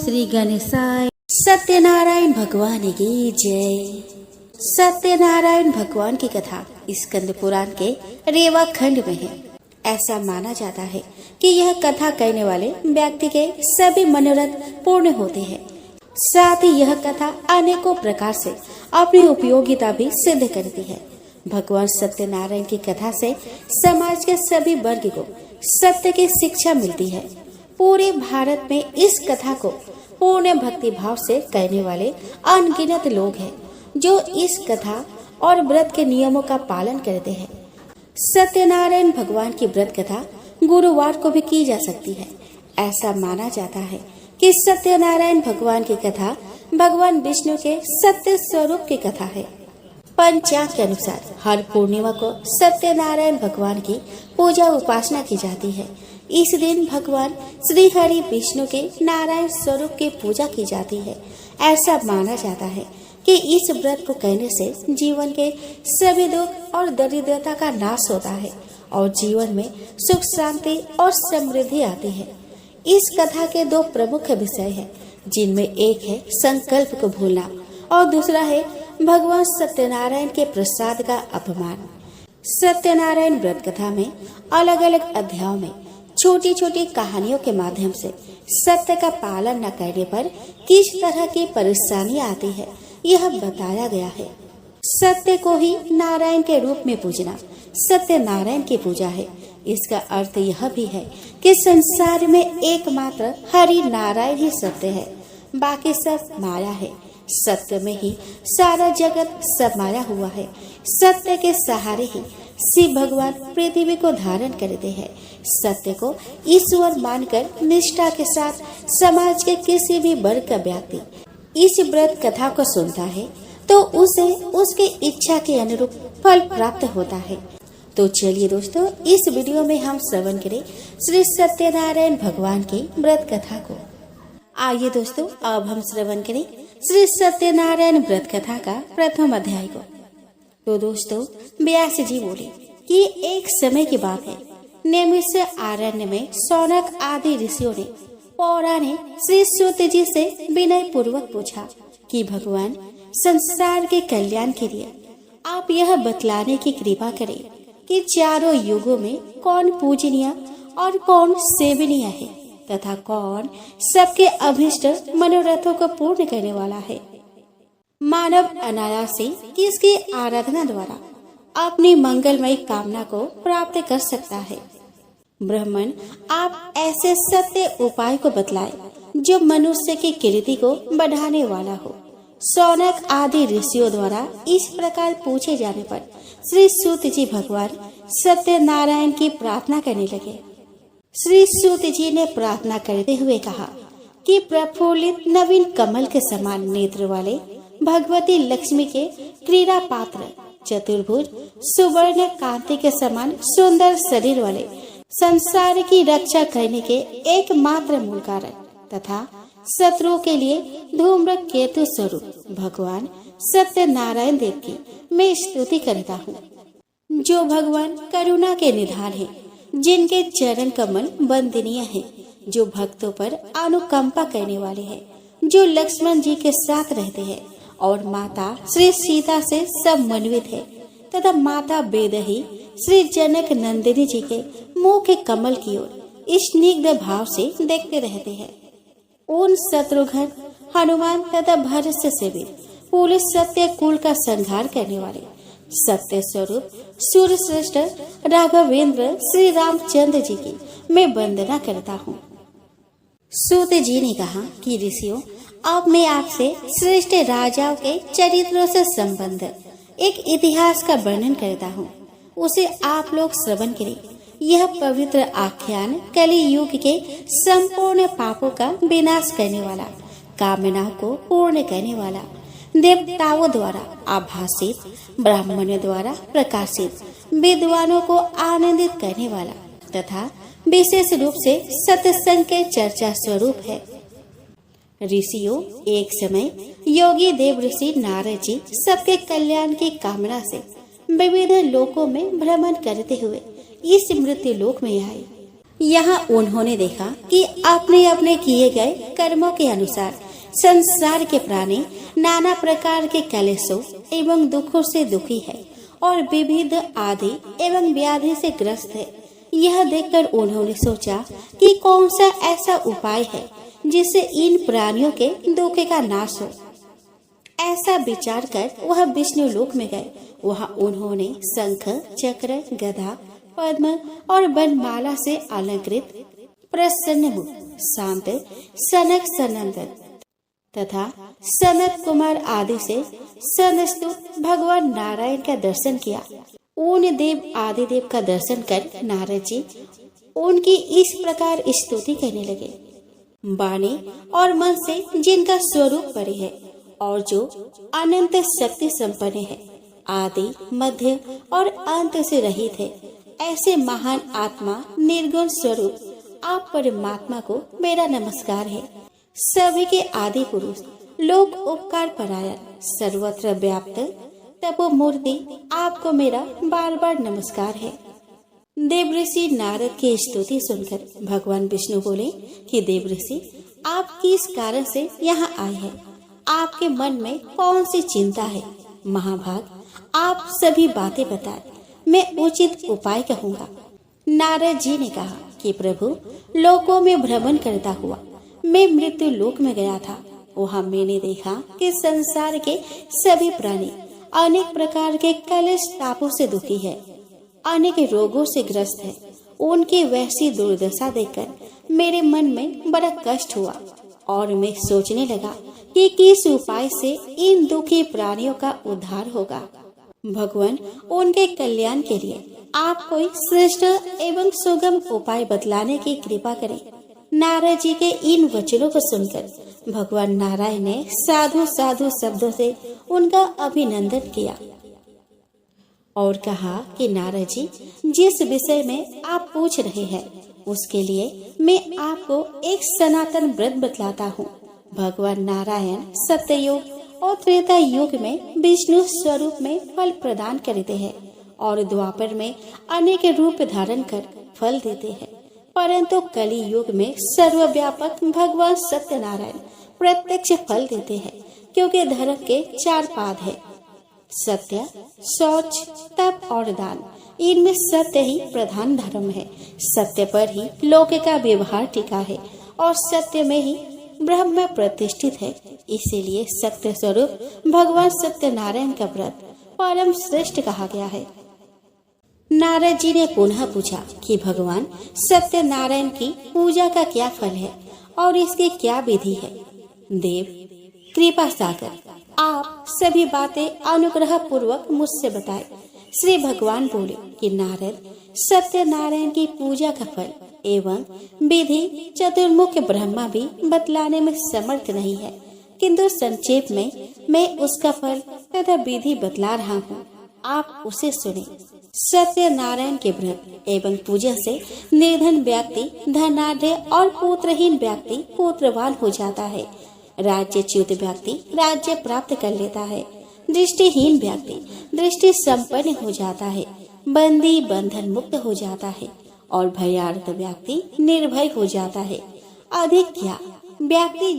श्री गणेशाय। सत्यनारायण भगवान की जय। सत्यनारायण भगवान की कथा स्कंद पुराण के रेवा खंड में है। ऐसा माना जाता है कि यह कथा कहने वाले व्यक्ति के सभी मनोरथ पूर्ण होते हैं। साथ ही यह कथा अनेकों प्रकार से अपनी उपयोगिता भी सिद्ध करती है। भगवान सत्यनारायण की कथा से समाज के सभी वर्ग को सत्य की शिक्षा मिलती है। पूरे भारत में इस कथा को पूर्ण भक्ति भाव से कहने वाले अनगिनत लोग हैं, जो इस कथा और व्रत के नियमों का पालन करते हैं। सत्यनारायण भगवान की व्रत कथा गुरुवार को भी की जा सकती है। ऐसा माना जाता है कि सत्यनारायण भगवान की कथा भगवान विष्णु के सत्य स्वरूप की कथा है। पंचांग के अनुसार हर पूर्णिमा को सत्यनारायण भगवान की पूजा उपासना की जाती है। इस दिन भगवान श्री हरि विष्णु के नारायण स्वरूप की पूजा की जाती है। ऐसा माना जाता है कि इस व्रत को कहने से जीवन के सभी दुख और दरिद्रता का नाश होता है और जीवन में सुख शांति और समृद्धि आती है। इस कथा के दो प्रमुख विषय हैं, जिनमें एक है संकल्प को भूलना और दूसरा है भगवान सत्यनारायण के प्रसाद का अपमान। सत्यनारायण व्रत कथा में अलग अलग अध्यायों में छोटी छोटी कहानियों के माध्यम से सत्य का पालन न करने पर किस तरह की परेशानी आती है, यह बताया गया है। सत्य को ही नारायण के रूप में पूजना सत्यनारायण की पूजा है। इसका अर्थ यह भी है कि संसार में एकमात्र हरि नारायण ही सत्य है, बाकी सब माया है। सत्य में ही सारा जगत समाया हुआ है। सत्य के सहारे ही शिव भगवान पृथ्वी को धारण करते हैं। सत्य को ईश्वर मानकर निष्ठा के साथ समाज के किसी भी वर्ग का व्यक्ति इस व्रत कथा को सुनता है तो उसे उसकी इच्छा के अनुरूप फल प्राप्त होता है। तो चलिए दोस्तों, इस वीडियो में हम श्रवण करें श्री सत्यनारायण भगवान की व्रत कथा को। आइए दोस्तों, अब हम श्रवण करें श्री सत्यनारायण व्रत कथा का प्रथम अध्याय को। तो दोस्तों, व्यास जी बोले कि एक समय की बात है। नैमिष आरण्य में शौनक आदि ऋषियों ने पौराण ने श्री सूत जी से विनय पूर्वक पूछा कि भगवान, संसार के कल्याण के लिए आप यह बतलाने की कृपा करें कि चारों युगों में कौन पूजनीय और कौन सेवनीय है तथा कौन सबके अभिष्ट मनोरथों को पूर्ण करने वाला है। मानव अनायास से किसकी आराधना द्वारा अपनी मंगलमय कामना को प्राप्त कर सकता है। ब्राह्मण, आप ऐसे सत्य उपाय को बतलाए जो मनुष्य की कीर्ति को बढ़ाने वाला हो। शौनक आदि ऋषियों द्वारा इस प्रकार पूछे जाने पर श्री सूत जी भगवान सत्यनारायण की प्रार्थना करने लगे। श्री सूत जी ने प्रार्थना करते हुए कहा कि प्रफुल्लित नवीन कमल के समान नेत्र वाले भगवती लक्ष्मी के क्रीड़ा पात्र, चतुर्भुज सुवर्ण कांति के समान सुंदर शरीर वाले, संसार की रक्षा करने के एकमात्र मूल कारण तथा शत्रु के लिए धूम्र केतु स्वरूप भगवान सत्यनारायण देव की मैं स्तुति करता हूँ, जो भगवान करुणा के निधान है, जिनके चरण कमल वंदनीय है, जो भक्तों पर अनुकंपा करने वाले हैं, जो लक्ष्मण जी के साथ रहते हैं और माता श्री सीता से समन्वित है तथा माता बेदही श्री जनक नंदिनी जी के मुंह के कमल की ओर स्निग्ध भाव से देखते रहते हैं। उन शत्रुघ्न, हनुमान तथा भरत से सेवित पूरे सत्य कुल का संहार करने वाले सत्य स्वरूप सूर्य श्रेष्ठ राघवेंद्र श्री रामचंद्र जी की मैं वंदना करता हूँ। सूत जी ने कहा कि ऋषियों, अब मैं आपसे श्रेष्ठ राजाओं के चरित्रों से संबंध एक इतिहास का वर्णन करता हूँ, उसे आप लोग श्रवण करें। यह पवित्र आख्यान कलि युग के संपूर्ण पापों का विनाश करने वाला, कामना को पूर्ण करने वाला, देवताओं द्वारा आभासित, ब्राह्मणों द्वारा प्रकाशित, विद्वानों को आनंदित करने वाला तथा विशेष रूप से सत्संग के चर्चा स्वरूप है। ऋषियों, एक समय योगी देव ऋषि नारद जी सबके कल्याण की कामना से विविध लोकों में भ्रमण करते हुए इस मृत्यु लोक में आए। यहाँ उन्होंने देखा कि अपने अपने किए गए कर्मों के अनुसार संसार के प्राणी नाना प्रकार के कलेशों एवं दुखों से दुखी है और विविध आदि एवं व्याधि से ग्रस्त है। यह देखकर उन्होंने सोचा कि कौन सा ऐसा उपाय है जिससे इन प्राणियों के दुख का नाश हो। ऐसा विचार कर वह विष्णु लोक में गए। वहाँ उन्होंने शंख, चक्र, गदा, पद्म और वनमाला से अलंकृत प्रसन्न मुख, शांत सनक सनंदन तथा सनत कुमार आदि से संस्तुत भगवान नारायण का दर्शन किया। उन देव आदि देव का दर्शन कर नारद जी उनकी इस प्रकार स्तुति करने लगे। वाणी और मन से जिनका स्वरूप परे है और जो अनंत शक्ति संपन्न है, आदि मध्य और अंत से रहित है, ऐसे महान आत्मा निर्गुण स्वरूप आप परमात्मा को मेरा नमस्कार है। सभी के आदि पुरुष, लोक उपकार परायण, सर्वत्र व्याप्त तपोमूर्ति आपको मेरा बार बार नमस्कार है। देवऋषि नारद की स्तुति सुनकर भगवान विष्णु बोले कि देवऋषि, आप किस कारण से यहाँ आए हैं? आपके मन में कौन सी चिंता है? महाभाग, आप सभी बातें बताएं, मैं उचित उपाय कहूँगा। नारद जी ने कहा कि प्रभु, लोकों में भ्रमण करता हुआ मैं मृत्यु लोक में गया था। वहाँ मैंने देखा कि संसार के सभी प्राणी अनेक प्रकार के कलेश तापों से दुखी है, अनेक रोगों से ग्रस्त है। उनकी वैसी दुर्दशा देखकर मेरे मन में बड़ा कष्ट हुआ और मैं सोचने लगा कि किस उपाय से इन दुखी प्राणियों का उद्धार होगा। भगवान, उनके कल्याण के लिए आप कोई श्रेष्ठ एवं सुगम उपाय बतलाने की कृपा करें। नारद जी के इन वचनों को सुनकर भगवान नारायण ने साधु साधु शब्दों से उनका अभिनंदन किया और कहा कि नारद जी, जिस विषय में आप पूछ रहे हैं उसके लिए मैं आपको एक सनातन व्रत बतलाता हूँ। भगवान नारायण सत्ययुग और त्रेता युग में विष्णु स्वरूप में फल प्रदान करते हैं और द्वापर में अनेक रूप धारण कर फल देते हैं, परंतु कली युग में सर्वव्यापक भगवान सत्यनारायण प्रत्यक्ष फल देते हैं, क्योंकि धर्म के 4 पाद है, सत्य, शौच, तप और दान। इनमें सत्य ही प्रधान धर्म है। सत्य पर ही लोक का व्यवहार टिका है और सत्य में ही ब्रह्म प्रतिष्ठित है। इसीलिए सत्य स्वरूप भगवान सत्यनारायण का व्रत परम श्रेष्ठ कहा गया है। नारद जी ने पुनः पूछा कि भगवान सत्यनारायण की पूजा का क्या फल है और इसकी क्या विधि है? देव कृपा सागर, आप सभी बातें अनुग्रह पूर्वक मुझसे बताएं। श्री भगवान बोले कि नारद, सत्यनारायण की पूजा का फल एवं विधि चतुर्मुख ब्रह्मा भी बतलाने में समर्थ नहीं है, किंतु संक्षेप में मैं उसका फल तथा विधि बतला रहा हूँ, आप उसे सुने। सत्यनारायण के व्रत एवं पूजा से निर्धन व्यक्ति धनाढ़ और पुत्रहीन व्यक्ति पुत्रवान हो जाता है। राज्यच्युत व्यक्ति राज्य प्राप्त कर लेता है। दृष्टिहीन व्यक्ति दृष्टि संपन्न हो जाता है। बंदी बंधन मुक्त हो जाता है और भयार्थ व्यक्ति निर्भय हो जाता है। अधिक क्या, व्यक्ति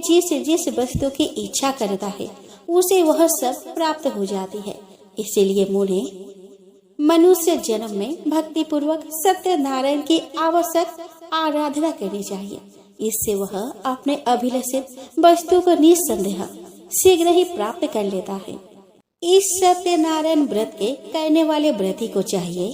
जिस वस्तु की इच्छा करता है उसे वह सब प्राप्त हो जाती है। इसीलिए मुझे मनुष्य जन्म में भक्ति पूर्वक सत्यनारायण की आवश्यक आराधना करनी चाहिए। इससे वह अपने अभिलषित वस्तु को निस्संदेह शीघ्र ही प्राप्त कर लेता है। इस सत्यनारायण व्रत के करने वाले व्रती को चाहिए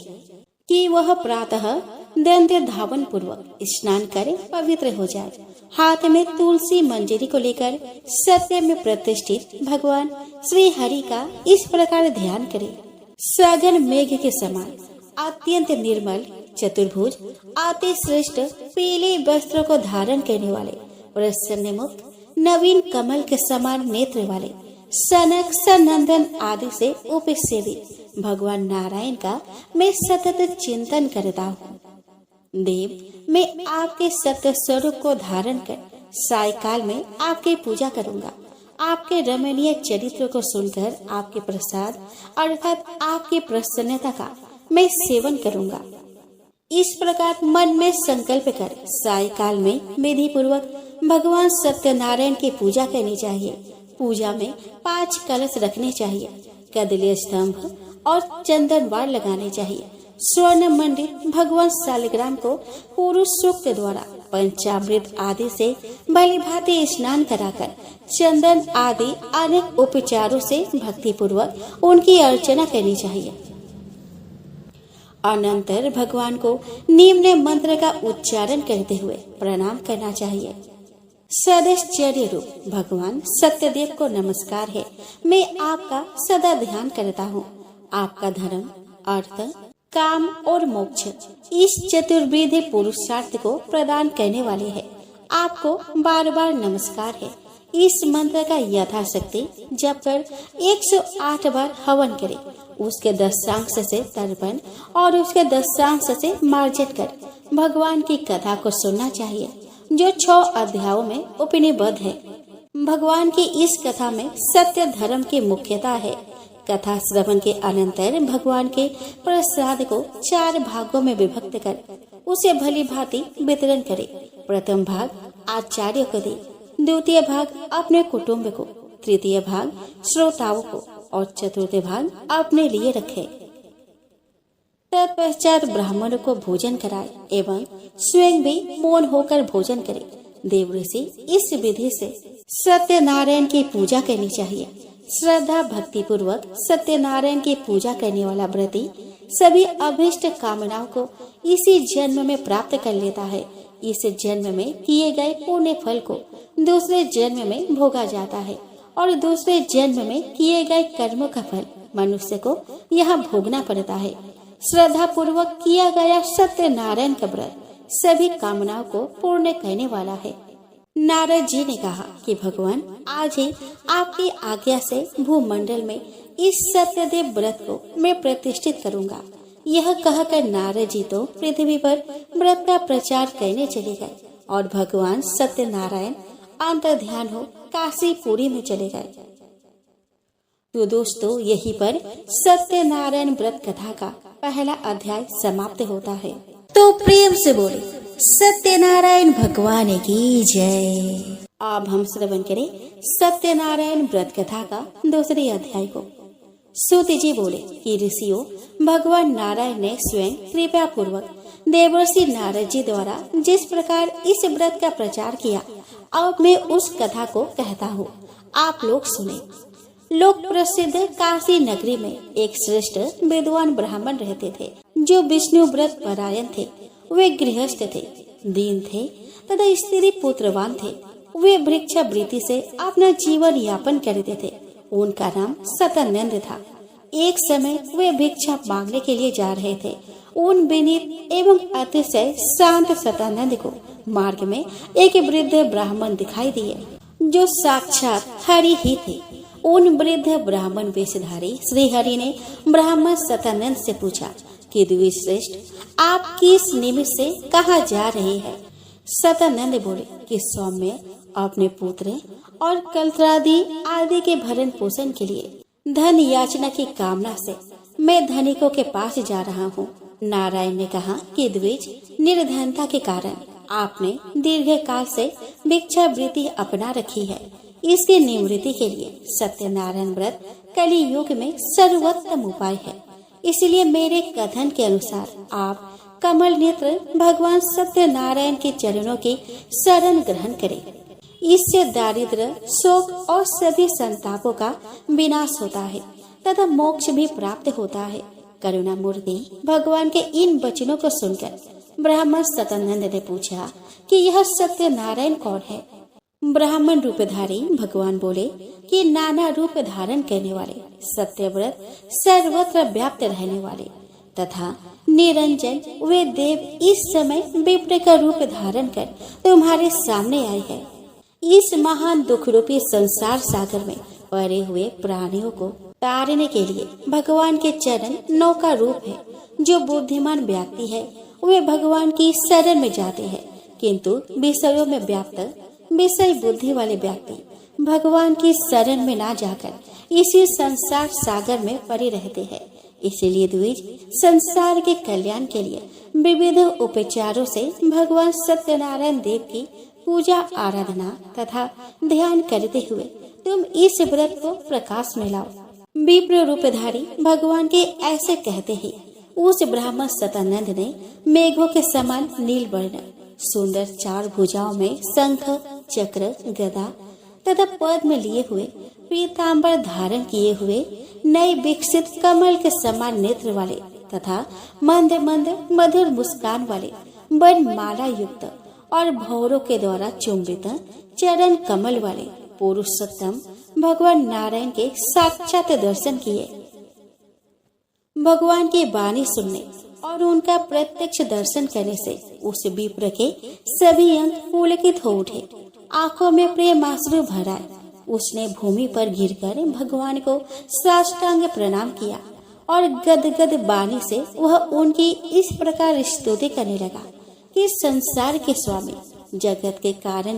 कि वह प्रातः दंत धावन पूर्वक स्नान कर पवित्र हो जाए। हाथ में तुलसी मंजरी को लेकर सत्य में प्रतिष्ठित भगवान श्री हरि का इस प्रकार ध्यान करे। सघन मेघ के समान अत्यंत निर्मल चतुर्भुज अति श्रेष्ठ पीले वस्त्रों को धारण करने वाले प्रसन्न मुख नवीन कमल के समान नेत्र वाले सनक सनंदन आदि से उपसेवित भगवान नारायण का मैं सतत चिंतन करता हूँ। देव, मैं आपके सत्य स्वरूप को धारण कर सायकाल में आपकी पूजा करूँगा। आपके रमणीय चरित्र को सुनकर आपके प्रसाद अर्थात आपकी प्रसन्नता का मैं सेवन करूँगा। इस प्रकार मन में संकल्प कर सायकाल में विधि पूर्वक भगवान सत्यनारायण की पूजा करनी चाहिए। पूजा में 5 कलश रखने चाहिए, कदली स्तंभ और चंदनवार लगाने चाहिए। स्वर्ण मंडित भगवान शालिग्राम को पुरुष सूक्त द्वारा पंचामृत आदि से भली भांति स्नान कराकर चंदन आदि अनेक उपचारों से भक्ति पूर्वक उनकी अर्चना करनी चाहिए। अनंतर भगवान को निम्न मंत्र का उच्चारण करते हुए प्रणाम करना चाहिए। सदैश्चर्य रूप भगवान सत्यदेव को नमस्कार है। मैं आपका सदा ध्यान करता हूँ। आपका धर्म, अर्थ, काम और मोक्ष इस चतुर्विध पुरुषार्थ को प्रदान करने वाले हैं। आपको बार बार नमस्कार है। इस मंत्र का यथाशक्ति जप कर 108 बार हवन करे। उसके 10 से तर्पण और उसके 10 से मार्जित कर भगवान की कथा को सुनना चाहिए, जो 6 अध्यायों में उपनिबद्ध है। भगवान की इस कथा में सत्य धर्म की मुख्यता है। कथा श्रवण के अनंतर भगवान के प्रसाद को 4 भागों में विभक्त कर उसे भली भांति वितरण करे। प्रथम भाग आचार्य को दे, द्वितीय भाग अपने कुटुंब को, तृतीय भाग श्रोताओं को और चतुर्थ भाग अपने लिए रखे। तत्पश्चात ब्राह्मणों को भोजन कराए एवं स्वयं भी मौन होकर भोजन करे। देवऋषि इस विधि से सत्यनारायण की पूजा करनी चाहिए। श्रद्धा भक्ति पूर्वक सत्यनारायण की पूजा करने वाला व्रती सभी अभीष्ट कामनाओं को इसी जन्म में प्राप्त कर लेता है। इस जन्म में किए गए पुण्य फल को दूसरे जन्म में भोगा जाता है और दूसरे जन्म में किए गए कर्मों का फल मनुष्य को यहाँ भोगना पड़ता है। श्रद्धा पूर्वक किया गया सत्यनारायण का व्रत सभी कामनाओं को पूर्ण करने वाला है। नारद जी ने कहा कि भगवान आज ही आपकी आज्ञा से भूमंडल में इस सत्यदेव व्रत को मैं प्रतिष्ठित करूंगा। यह कहकर नारद जी तो पृथ्वी पर व्रत का प्रचार करने चले गए और भगवान सत्यनारायण अंतर्ध्यान हो काशीपुरी में चले गए। तो दोस्तों, यहीं पर सत्यनारायण व्रत कथा का पहला अध्याय समाप्त होता है। तो प्रेम से बोले सत्यनारायण भगवान की जय। अब हम श्रवण करें सत्यनारायण व्रत कथा का दूसरे अध्याय को। सूत जी बोले कि ऋषियों, भगवान नारायण ने स्वयं कृपा पूर्वक देवर्षि नारद जी द्वारा जिस प्रकार इस व्रत का प्रचार किया, अब मैं उस कथा को कहता हूँ, आप लोग सुने। लोक प्रसिद्ध काशी नगरी में एक श्रेष्ठ विद्वान ब्राह्मण रहते थे, जो विष्णु व्रत परायण थे। वे गृहस्थ थे, दीन थे तथा स्त्री पुत्रवान थे। वे भिक्षावृत्ति से अपना जीवन यापन करते थे। उनका नाम सतानंद था। एक समय वे भिक्षा मांगने के लिए जा रहे थे। उन विनीत एवं अतिशय शांत सतानंद को मार्ग में एक वृद्ध ब्राह्मण दिखाई दिए, जो साक्षात हरि ही थे। उन वृद्ध ब्राह्मण वेशधारी श्री हरि ने ब्राह्मण सतानंद से पूछा कि द्विश्रेष्ठ, आप किस निमित्त से कहाँ जा रहे हैं? सतानंद बोले कि सौम्य, अपने पुत्र और कलत्रादि आदि के भरण पोषण के लिए धन याचना की कामना से मैं धनिकों के पास जा रहा हूँ। नारायण ने कहा कि द्विज, निर्धनता के कारण आपने दीर्घ काल से भिक्षावृत्ति अपना रखी है। इसकी निवृत्ति के लिए सत्यनारायण व्रत कली युग में सर्वोत्तम उपाय है। इसलिए मेरे कथन के अनुसार आप कमल नेत्र भगवान सत्यनारायण के चरणों की शरण ग्रहण करें। इससे दारिद्र्य, शोक और सभी संतापों का विनाश होता है तथा मोक्ष भी प्राप्त होता है। करुणा मूर्ति भगवान के इन वचनों को सुनकर ब्राह्मण सतानंद ने पूछा कि यह सत्यनारायण कौन है? ब्राह्मण रूपधारी भगवान बोले कि नाना रूप धारण करने वाले, सत्यव्रत, सर्वत्र व्याप्त रहने वाले तथा निरंजन वे देव इस समय विप्र का रूप धारण कर तुम्हारे सामने आए हैं। इस महान दुख रूपी संसार सागर में पड़े हुए प्राणियों को तारने के लिए भगवान के चरण नौका रूप है। जो बुद्धिमान व्यक्ति है वे भगवान की शरण में जाते हैं, किंतु विषयों में व्याप्त विषय बुद्धि वाले व्यक्ति भगवान की शरण में ना जाकर इसी संसार सागर में पड़े रहते हैं। इसीलिए द्विज, संसार के कल्याण के लिए विविध उपचारों से भगवान सत्यनारायण देव की पूजा आराधना तथा ध्यान करते हुए तुम इस व्रत को प्रकाश में लाओ। विप्र रूपधारी भगवान के ऐसे कहते ही उस ब्राह्मण सतानंद ने मेघों के समान नील वर्ण सुंदर 4 भुजाओं में शंख चक्र गदा तथा पद्म लिए हुए पीताम्बर धारण किए हुए नए विकसित कमल के समान नेत्र वाले तथा मंद मंद मधुर मुस्कान वाले वन माला युक्त और भौरों के द्वारा चुंबित चरण कमल वाले पुरुषोत्तम भगवान नारायण के साक्षात दर्शन किए। भगवान की वाणी सुनने और उनका प्रत्यक्ष दर्शन करने से उस विप्र के सभी अंग पुलकित हो उठे, आंखों में प्रेमाश्रु भर आए। उसने भूमि पर गिरकर भगवान को साष्टांग प्रणाम किया और गदगद वाणी से वह उनकी इस प्रकार स्तुति करने लगा कि संसार के स्वामी जगत के कारण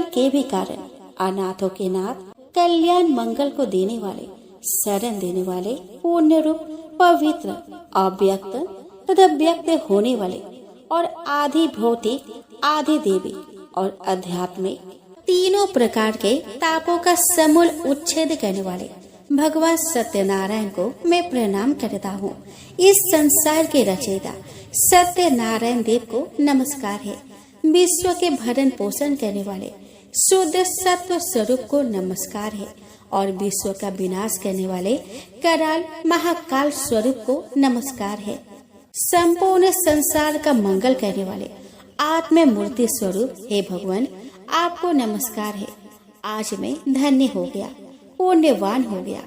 के भी कारण अनाथों के नाथ कल्याण मंगल को देने वाले शरण देने वाले पूर्ण रूप पवित्र अव्यक्त तथा व्यक्त होने वाले और आदि भौतिक आदि देवी और आध्यात्मिक तीनों प्रकार के तापों का समूल उच्छेद करने वाले भगवान सत्यनारायण को मैं प्रणाम करता हूँ। इस संसार के रचयिता सत्यनारायण देव को नमस्कार है। विश्व के भरण पोषण करने वाले शुद्ध सत्व स्वरूप को नमस्कार है और विश्व का विनाश करने वाले कराल महाकाल स्वरूप को नमस्कार है। संपूर्ण संसार का मंगल करने वाले आत्म मूर्ति स्वरूप हे भगवान आपको नमस्कार है। आज मैं धन्य हो गया, पुण्यवान हो गया।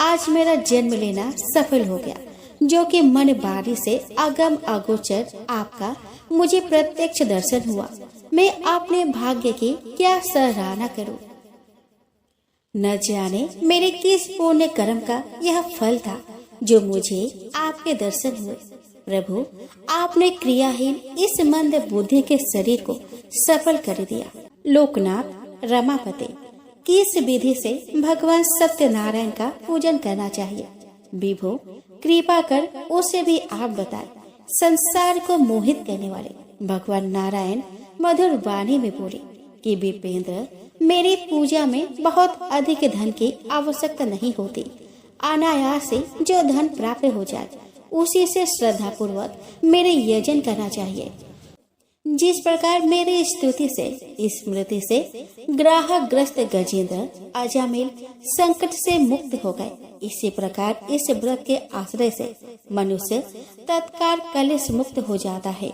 आज मेरा जन्म लेना सफल हो गया, जो कि मन बारी से अगम अगोचर आपका मुझे प्रत्यक्ष दर्शन हुआ। मैं अपने भाग्य की क्या सराहना करूं। न जाने मेरे किस पुण्य कर्म का यह फल था जो मुझे आपके दर्शन हुए। प्रभु आपने क्रियाहीन इस मंद बुद्धि के शरीर को सफल कर दिया। लोकनाथ रमापति किस विधि से भगवान सत्यनारायण का पूजन करना चाहिए? विभो कृपा कर उसे भी आप बताएं। संसार को मोहित करने वाले भगवान नारायण मधुर वाणी में बोले कि विपेंद्र मेरी पूजा में बहुत अधिक धन की आवश्यकता नहीं होती। अनायास से जो धन प्राप्त हो जाए उसी से श्रद्धा पूर्वक मेरे यजन करना चाहिए। जिस प्रकार मेरी स्तुति से स्मृति से ग्राहग्रस्त गजेंद्र अजामिल संकट से मुक्त हो गए, इसी प्रकार इस व्रत के आश्रय से मनुष्य तत्काल कलेश मुक्त हो जाता है।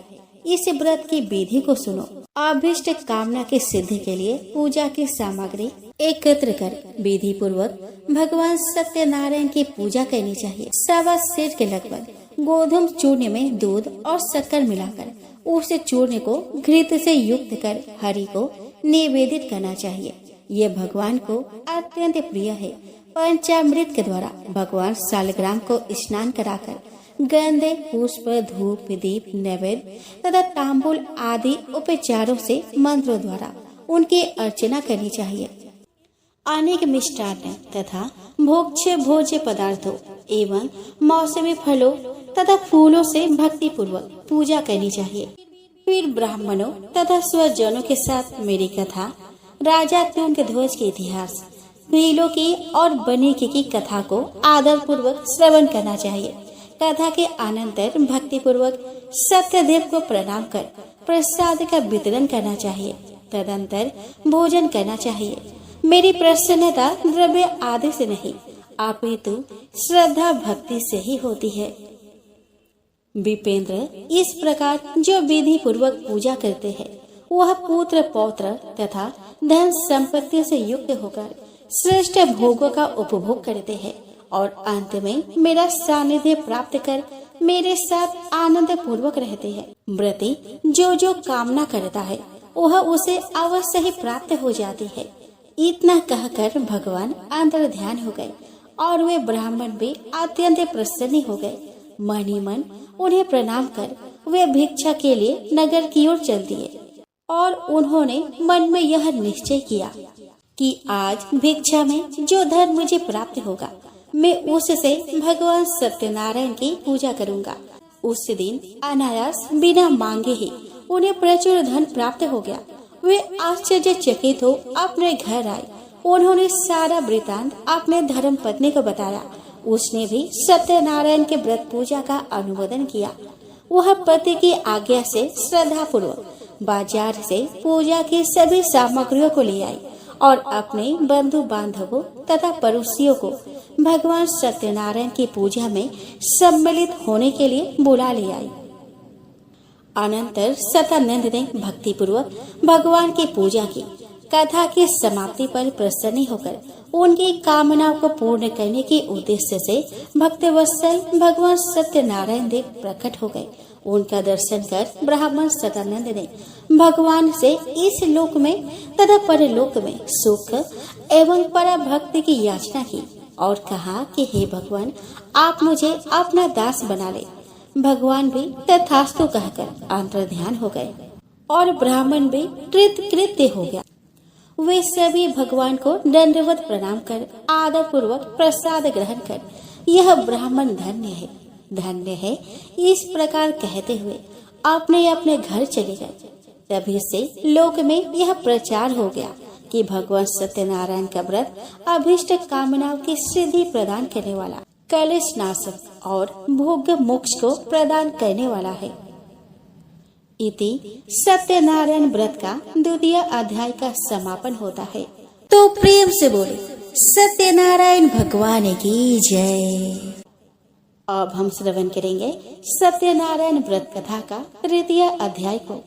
इस व्रत की विधि को सुनो। अभीष्ट कामना की सिद्धि के लिए पूजा की सामग्री एकत्र कर विधि पूर्वक भगवान सत्यनारायण की पूजा करनी चाहिए। 1.25 सेर के लगभग गोधूम चूर्ण में दूध और शक्कर मिलाकर उस चूर्ण को घृत से युक्त कर हरि को निवेदित करना चाहिए। ये भगवान को अत्यंत प्रिय है। पंचामृत के द्वारा भगवान शालग्राम को स्नान कराकर गंध पुष्प धूप दीप नैवेद्य तथा तांबूल आदि उपचारों से मंत्रों द्वारा उनकी अर्चना करनी चाहिए। अनेक मिष्टान्न तथा भोज्य भोज्य पदार्थों एवं मौसमी फलों तथा फूलों से भक्ति पूर्वक पूजा करनी चाहिए। फिर ब्राह्मणों तथा स्वजनों के साथ मेरी कथा, राजा तुंगध्वज के इतिहास, भीलों की और बनीकी की कथा को आदर पूर्वक श्रवण करना चाहिए। कथा के अनंतर भक्ति पूर्वक सत्यदेव को प्रणाम कर प्रसाद का वितरण करना चाहिए। तदंतर भोजन करना चाहिए। मेरी प्रसन्नता द्रव्य आदि से नहीं अपितु श्रद्धा भक्ति से ही होती है। विपेंद्र इस प्रकार जो विधि पूर्वक पूजा करते हैं वह पुत्र पौत्र तथा धन संपत्ति से युक्त होकर श्रेष्ठ भोगों का उपभोग करते हैं और अंत में मेरा सानिध्य प्राप्त कर मेरे साथ आनंद पूर्वक रहते हैं। व्रती जो जो कामना करता है वह उसे अवश्य ही प्राप्त हो जाती है। इतना कहकर भगवान अंतर ध्यान हो गए और वे ब्राह्मण भी अत्यंत प्रसन्न हो गए। मन ही मन उन्हें प्रणाम कर वे भिक्षा के लिए नगर की ओर चल दिए और उन्होंने मन में यह निश्चय किया कि आज भिक्षा में जो धन मुझे प्राप्त होगा मैं उससे भगवान सत्यनारायण की पूजा करूंगा। उस दिन अनायास बिना मांगे ही उन्हें प्रचुर धन प्राप्त हो गया। वे आश्चर्यचकित हो अपने घर आए। उन्होंने सारा वृतांत अपने धर्म पत्नी को बताया। उसने भी सत्यनारायण के व्रत पूजा का अनुमोदन किया। वह पति की आज्ञा से श्रद्धा पूर्वक बाजार से पूजा की सभी सामग्रियों को ले आई और अपने बंधु बांधवों तथा पड़ोसियों को भगवान सत्यनारायण की पूजा में सम्मिलित होने के लिए बुला ले आई। अनंतर सतानंद ने भक्ति पूर्वक भगवान की पूजा की। कथा की समाप्ति पर प्रसन्न होकर उनकी कामनाओं को पूर्ण करने के उद्देश्य से भक्तवत्सल भगवान सत्यनारायण देव प्रकट हो गए। उनका दर्शन कर ब्राह्मण सतानंद ने भगवान से इस लोक में तथा परलोक में सुख एवं पराभक्ति की याचना की और कहा कि हे भगवान, आप मुझे अपना दास बना ले। भगवान भी तथास्तु कहकर अंतर्ध्यान हो गए और ब्राह्मण भी कृतकृत्य हो गया। वे सभी भगवान को दंडवत प्रणाम कर आदर पूर्वक प्रसाद ग्रहण कर यह ब्राह्मण धन्य है, धन्य है, इस प्रकार कहते हुए अपने अपने घर चले गए। तभी से लोक में यह प्रचार हो गया कि भगवान सत्यनारायण का व्रत अभिष्ट कामनाओं की सिद्धि प्रदान करने वाला, कलेश नाशक और भोग मोक्ष को प्रदान करने वाला है। इति सत्यनारायण व्रत का द्वितीय अध्याय का समापन होता है। तो प्रेम से बोले सत्यनारायण भगवान की जय। अब हम श्रवण करेंगे सत्यनारायण व्रत कथा का तृतीय अध्याय को।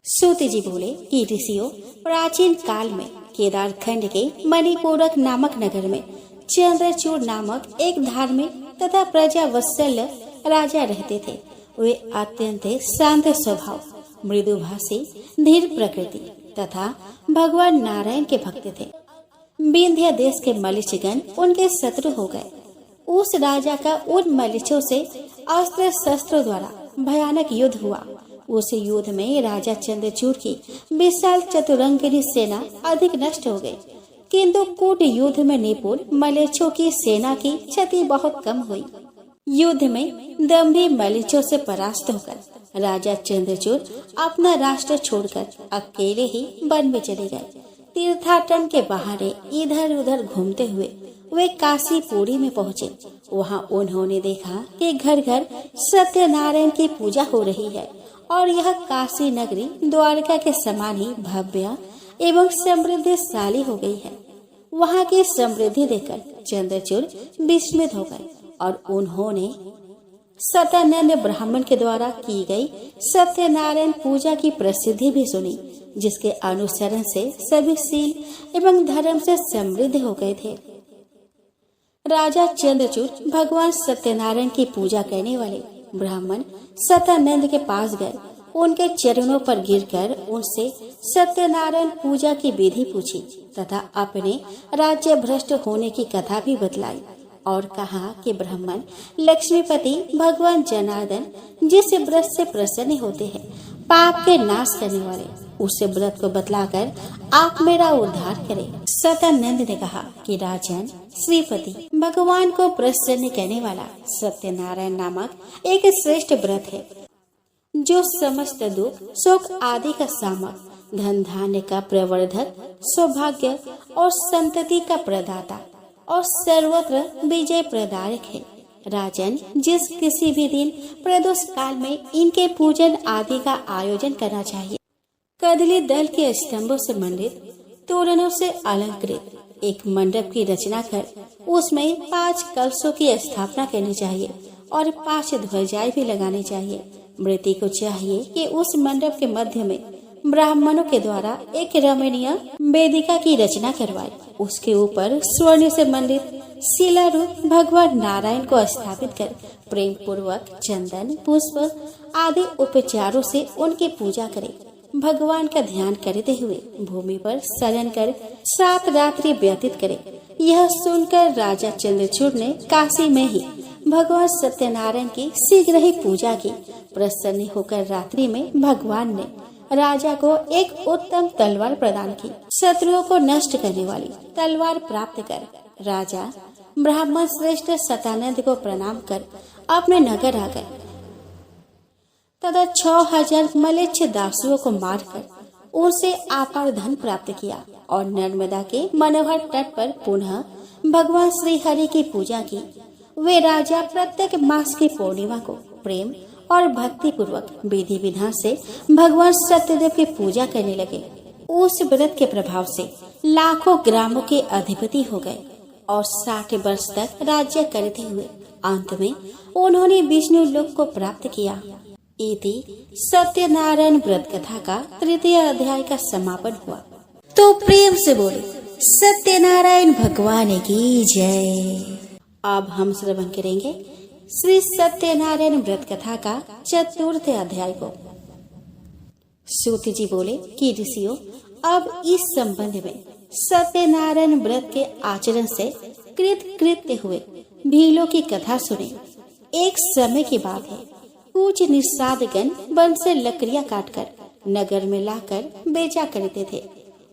सूत जी बोले कि ऋषियों, प्राचीन काल में केदार खंड के मणिपूरक नामक नगर में चंद्रचूड़ नामक एक धार्मिक तथा प्रजावत्सल राजा रहते थे। वे अत्यंत शांत स्वभाव, मृदुभाषी, धीर प्रकृति तथा भगवान नारायण के भक्त थे। विंध्य देश के मलिचगण उनके शत्रु हो गए। उस राजा का उन मलिचों से अस्त्र शस्त्रों द्वारा भयानक युद्ध हुआ। उस युद्ध में राजा चंद्रचूड़ की विशाल चतुरंगिनी सेना अधिक नष्ट हो गई, किंतु कूट युद्ध में निपुण मलेच्छों की सेना की क्षति बहुत कम हुई। युद्ध में दम्भी मलेच्छों से परास्त होकर राजा चंद्रचूड़ अपना राष्ट्र छोड़कर अकेले ही वन में चले गए। तीर्थाटन के बहाने इधर उधर घूमते हुए वे काशीपुरी में पहुँचे। वहाँ उन्होंने देखा कि घर घर सत्यनारायण की पूजा हो रही है और यह काशी नगरी द्वारका के समान ही भव्य एवं समृद्धिशाली हो गई है। वहाँ की समृद्धि देखकर चंद्रचूड़ विस्मित हो गए और उन्होंने सतानंद ब्राह्मण के द्वारा की गई सत्यनारायण पूजा की प्रसिद्धि भी सुनी, जिसके अनुसरण से सभी शील एवं धर्म से समृद्ध हो गए थे। राजा चंद्रचूड़ भगवान सत्यनारायण की पूजा करने वाले ब्राह्मण सतानंद के पास गए। उनके चरणों पर गिरकर उनसे सत्यनारायण पूजा की विधि पूछी तथा अपने राज्य भ्रष्ट होने की कथा भी बतलाई और कहा कि ब्राह्मण लक्ष्मीपति भगवान जनार्दन जिस व्रत से प्रसन्न होते हैं, पाप के नाश करने वाले, उस व्रत को बतलाकर आप मेरा उद्धार करें। सतानंद ने कहा कि राजन श्रीपति, भगवान को प्रसन्न करने वाला सत्यनारायण नामक एक श्रेष्ठ व्रत है, जो समस्त दुख शोक आदि का शामक, धन धान्य का प्रवर्धक, सौभाग्य और संतति का प्रदाता और सर्वत्र विजय प्रदायक है। राजन, जिस किसी भी दिन प्रदोष काल में इनके पूजन आदि का आयोजन करना चाहिए। कदली दल के स्तंभों से मंडित, तोरणों से अलंकृत एक मंडप की रचना कर उसमें 5 कलशों की स्थापना करनी चाहिए और 5 ध्वजाएं भी लगानी चाहिए। मृत्यु को चाहिए कि उस मंडप के मध्य में ब्राह्मणों के द्वारा एक रमणीय वेदिका की रचना करवाए। उसके ऊपर स्वर्ण से मंडित शिला रूप भगवान नारायण को स्थापित कर प्रेम पूर्वक चंदन, पुष्प आदि उपचारों से उनकी पूजा करें। भगवान का ध्यान करते हुए भूमि पर शयन कर 7 रात्रि व्यतीत करें। यह सुनकर राजा चंद्रचूड़ ने काशी में ही भगवान सत्यनारायण की शीघ्र ही पूजा की। प्रसन्न होकर रात्रि में भगवान ने राजा को एक उत्तम तलवार प्रदान की। शत्रुओं को नष्ट करने वाली तलवार प्राप्त कर राजा ब्राह्मण श्रेष्ठ सतानंद को प्रणाम कर अपने नगर आ गए तथा 6000 मलेच्छ दासियों को मारकर उनसे अपार धन प्राप्त किया और नर्मदा के मनोहर तट पर पुनः भगवान श्री हरि की पूजा की। वे राजा प्रत्येक मास की पूर्णिमा को प्रेम और भक्ति पूर्वक विधि विधान से भगवान सत्यदेव की पूजा करने लगे। उस व्रत के प्रभाव से लाखों ग्रामों के अधिपति हो गए और 60 वर्ष तक राज्य करते हुए अंत में उन्होंने विष्णु लोक को प्राप्त किया। इति सत्यनारायण व्रत कथा का 3य अध्याय का समापन हुआ। तो प्रेम से बोले सत्यनारायण भगवान की जय। अब हम श्रवण करेंगे श्री सत्यनारायण व्रत कथा का 4th अध्याय को। सूत जी बोले कि ऋषियों, अब इस संबंध में सत्यनारायण व्रत के आचरण से कृत्य हुए भीलों की कथा सुने। एक समय की बात है, कुछ निषादगण वन से लकड़ियां काटकर नगर में लाकर बेचा करते थे।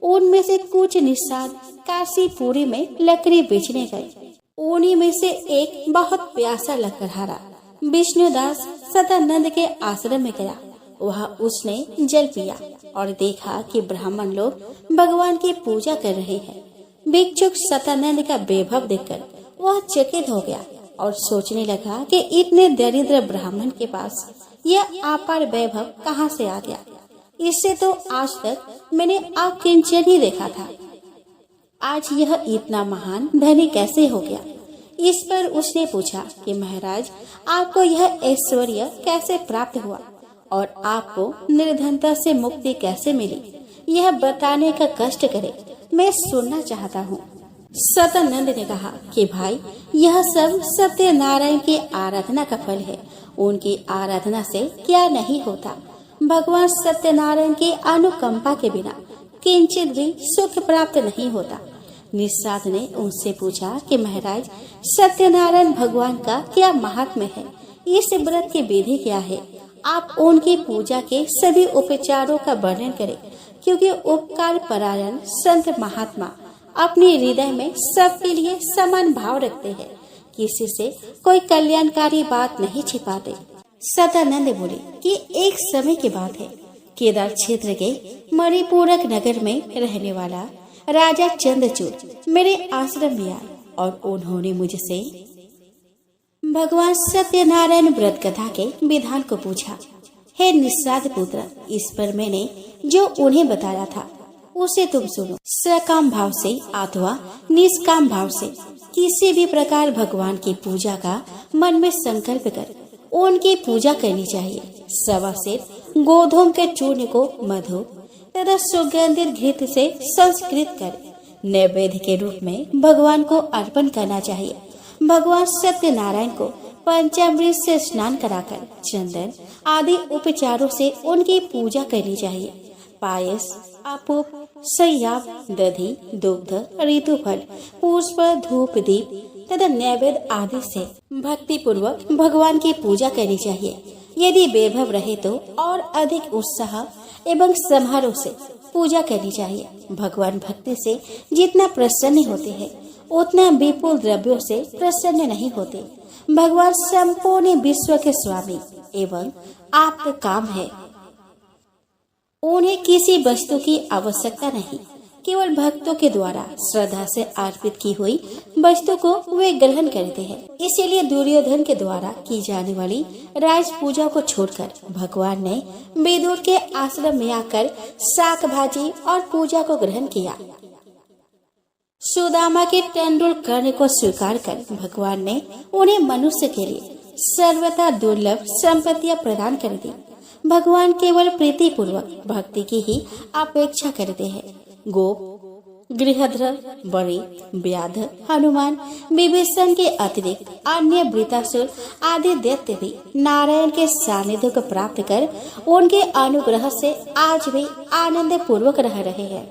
उनमें से कुछ निषाद काशीपुरी में लकड़ी बेचने गए। उन्हीं में से एक बहुत प्यासा लकड़हारा विष्णुदास सदानंद के आश्रम में गया। वहाँ उसने जल पिया और देखा कि ब्राह्मण लोग भगवान की पूजा कर रहे हैं। भिक्षुक सदानंद का वैभव देखकर वह चकित हो गया और सोचने लगा कि इतने दरिद्र ब्राह्मण के पास यह अपार वैभव कहाँ से आ गया। इससे तो आज तक मैंने अकिंचन ही देखा था, आज यह इतना महान धनी कैसे हो गया। इस पर उसने पूछा कि महाराज, आपको यह ऐश्वर्य कैसे प्राप्त हुआ और आपको निर्धनता से मुक्ति कैसे मिली, यह बताने का कष्ट करे, मैं सुनना चाहता हूँ। सदानंद ने कहा कि भाई, यह सब सत्यनारायण की आराधना का फल है। उनकी आराधना से क्या नहीं होता। भगवान सत्यनारायण की अनुकंपा के बिना किंचित भी सुख प्राप्त नहीं होता। निषाद ने उनसे पूछा कि महाराज, सत्यनारायण भगवान का क्या महात्म्य है, इस व्रत की विधि क्या है। आप उनकी पूजा के सभी उपचारों का वर्णन करें, क्योंकि उपकार परायण संत महात्मा अपने हृदय में सबके लिए समान भाव रखते हैं, किसी से कोई कल्याणकारी बात नहीं छिपाते। सदानंद बोले कि एक समय की बात है, केदार क्षेत्र के मणिपूरक नगर में रहने वाला राजा चंद्रचूड़ मेरे आश्रम में आए और उन्होंने मुझसे भगवान सत्यनारायण व्रत कथा के विधान को पूछा। हे निषाद पुत्र, इस पर मैंने जो उन्हें बताया था उसे तुम सुनो। सकाम भाव से अथवा निष्काम भाव से किसी भी प्रकार भगवान की पूजा का मन में संकल्प कर उनकी पूजा करनी चाहिए। सवा से गोधूम के चूर्ण को मधु तथा सुगंधित घृत से संस्कृत कर नैवेद्य के रूप में भगवान को अर्पण करना चाहिए। भगवान सत्यनारायण को पंचामृत से स्नान कराकर चंदन आदि उपचारों से उनकी पूजा करनी चाहिए। पायस, आपूप, संयाप, दधि, दुग्ध, ऋतुफल, पुष्प, धूप, दीप तथा नैवेद्य आदि से भक्ति पूर्वक भगवान की पूजा करनी चाहिए। यदि वैभव रहे तो और अधिक उत्साह एवं समारोह से पूजा करनी चाहिए। भगवान भक्ति से जितना प्रसन्न होते हैं उतना विपुल द्रव्यों से प्रसन्न नहीं होते। भगवान संपूर्ण विश्व के स्वामी एवं आपका काम है। उन्हें किसी वस्तु की आवश्यकता नहीं, केवल भक्तों के द्वारा श्रद्धा से अर्पित की हुई वस्तु को वे ग्रहण करते हैं। इसीलिए दुर्योधन के द्वारा की जाने वाली राज पूजा को छोड़कर भगवान ने विदुर के आश्रम में आकर शाक भाजी और पूजा को ग्रहण किया। सुदामा के टंडुल करने को स्वीकार कर भगवान ने उन्हें मनुष्य के लिए सर्वथा दुर्लभ संपत्तियां प्रदान कर दी। भगवान केवल प्रीति पूर्वक भक्ति की ही अपेक्षा करते हैं। गोप, गृहधर, बड़ी, व्याध, हनुमान, विभीषण के अतिरिक्त अन्य वृतासुर आदि दैत्य भी नारायण के सानिध्य को प्राप्त कर उनके अनुग्रह से आज भी आनंद पूर्वक रह रहे हैं।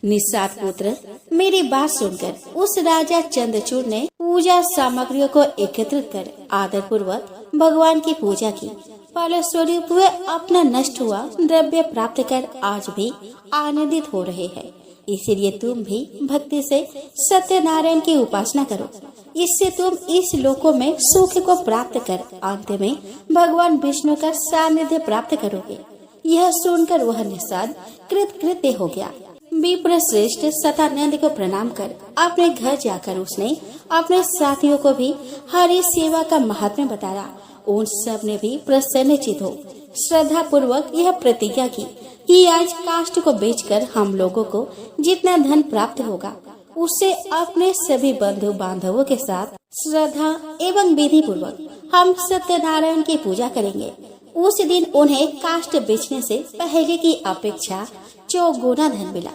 निषाद पुत्र, मेरी बात सुनकर उस राजा चंद्रचूड़ ने पूजा सामग्रियों को एकत्रित कर आदर पूर्वक भगवान की पूजा की। फलस्वरूप वे अपना नष्ट हुआ द्रव्य प्राप्त कर आज भी आनंदित हो रहे हैं। इसीलिए तुम भी भक्ति से सत्यनारायण की उपासना करो। इससे तुम इस लोकों में सुख को प्राप्त कर अंत में भगवान विष्णु का सानिध्य प्राप्त करोगे। यह सुनकर वह निषाद कृतकृत्य हो गया। विप्र श्रेष्ठ सतानंद को प्रणाम कर अपने घर जाकर उसने अपने साथियों को भी हरि सेवा का महात्म्य बताया। उन सब ने भी प्रसन्नचित हो श्रद्धा पूर्वक यह प्रतिज्ञा की कि आज काष्ठ को बेचकर हम लोगों को जितना धन प्राप्त होगा उससे अपने सभी बंधु बांधवों के साथ श्रद्धा एवं विधि पूर्वक हम सत्यनारायण की पूजा करेंगे। उस दिन उन्हें काष्ठ बेचने से पहले की अपेक्षा 4 गुना धन मिला।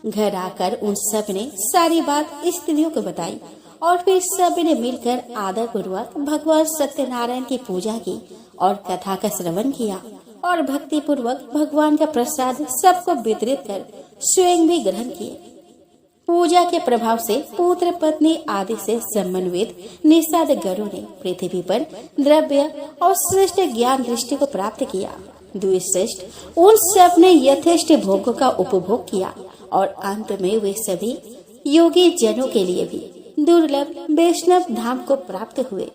घर आकर उन सब ने सारी बात स्त्रियों को बताई और फिर सब ने मिलकर आदर पूर्वक भगवान सत्यनारायण की पूजा की और कथा का श्रवण किया और भक्ति पूर्वक भगवान का प्रसाद सबको वितरित कर स्वयं भी ग्रहण किए। पूजा के प्रभाव से पुत्र पत्नी आदि से समन्वित निषाद गरुड़ ने पृथ्वी पर द्रव्य और श्रेष्ठ ज्ञान दृष्टि को प्राप्त किया। द्विश्रेष्ठ उन सब ने यथेष्ट भोगों का उपभोग किया और अंत में वे सभी योगी जनों के लिए भी दुर्लभ वैष्णव धाम को प्राप्त हुए।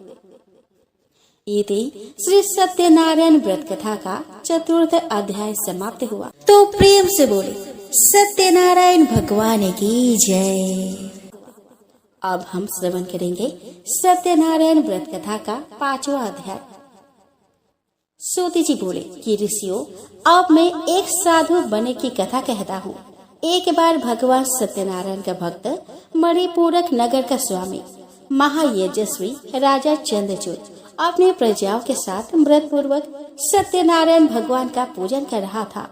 इति श्री सत्यनारायण व्रत कथा का 4th अध्याय समाप्त हुआ। तो प्रेम से बोले सत्यनारायण भगवान की जय। अब हम श्रवण करेंगे सत्यनारायण व्रत कथा का 5वां अध्याय। सूति जी बोले कि ऋषियों, अब मैं एक साधु बने की कथा कहता हूँ। एक बार भगवान सत्यनारायण का भक्त मणिपूरक नगर का स्वामी महायजस्वी राजा चंद्रचूड़ अपने प्रजाओं के साथ व्रत पूर्वक सत्यनारायण भगवान का पूजन कर रहा था।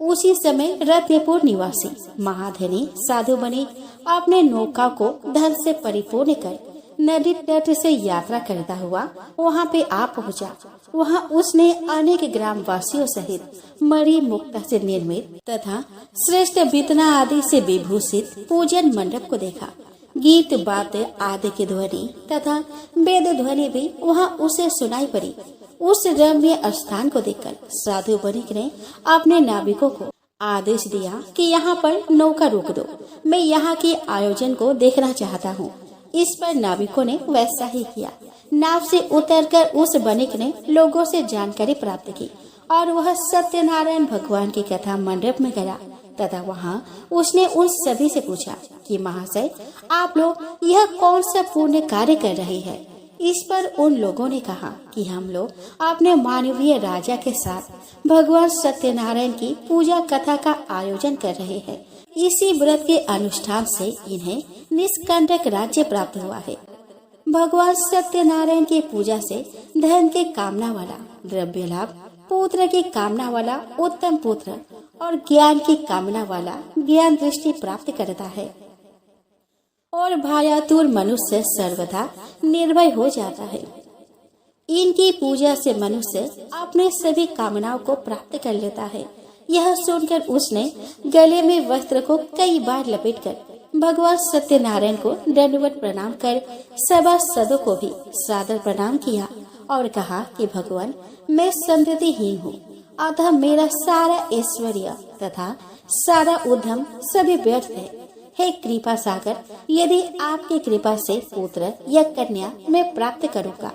उसी समय रत्नपुर निवासी महाधनी साधु बनी अपने नौका को धन से परिपूर्ण कर नदी तट से यात्रा करता हुआ वहाँ पे आ पहुँचा। वहाँ उसने अनेक ग्रामवासियों सहित मणि मुक्ता से निर्मित तथा श्रेष्ठ बीतना आदि से विभूषित पूजन मंडप को देखा। गीत बात आदि की ध्वनि तथा वेद ध्वनि भी वहाँ उसे सुनाई पड़ी। उस रम्य स्थान को देखकर साधु बनिक ने अपने नाविकों को आदेश दिया कि यहाँ पर नौका रोक दो, मैं यहाँ के आयोजन को देखना चाहता हूँ। इस पर नाविकों ने वैसा ही किया। नाव से उतरकर उस बनिक ने लोगों से जानकारी प्राप्त की और वह सत्यनारायण भगवान की कथा मंडप में गया तथा वहाँ उसने उन सभी से पूछा कि महाशय, आप लोग यह कौन सा पुण्य कार्य कर रहे हैं। इस पर उन लोगों ने कहा कि हम लोग अपने मानवीय राजा के साथ भगवान सत्यनारायण की पूजा कथा का आयोजन कर रहे हैं। इसी व्रत के अनुष्ठान से इन्हें निष्कंटक राज्य प्राप्त हुआ है। भगवान सत्यनारायण की पूजा से धन के कामना वाला द्रव्य लाभ, पुत्र की कामना वाला उत्तम पुत्र और ज्ञान की कामना वाला ज्ञान दृष्टि प्राप्त करता है और भयातुर मनुष्य सर्वदा निर्भय हो जाता है। इनकी पूजा से मनुष्य अपने सभी कामनाओं को प्राप्त कर लेता है। यह सुनकर उसने गले में वस्त्र को कई बार लपेटकर भगवान सत्यनारायण को दंडवत प्रणाम कर सभासदों को भी सादर प्रणाम किया और कहा कि भगवान, मैं संततिहीन हूँ, अतः मेरा सारा ऐश्वर्य तथा सारा उद्यम सभी व्यर्थ है। हे कृपा सागर, यदि आपकी कृपा से पुत्र या कन्या मैं प्राप्त करूँगा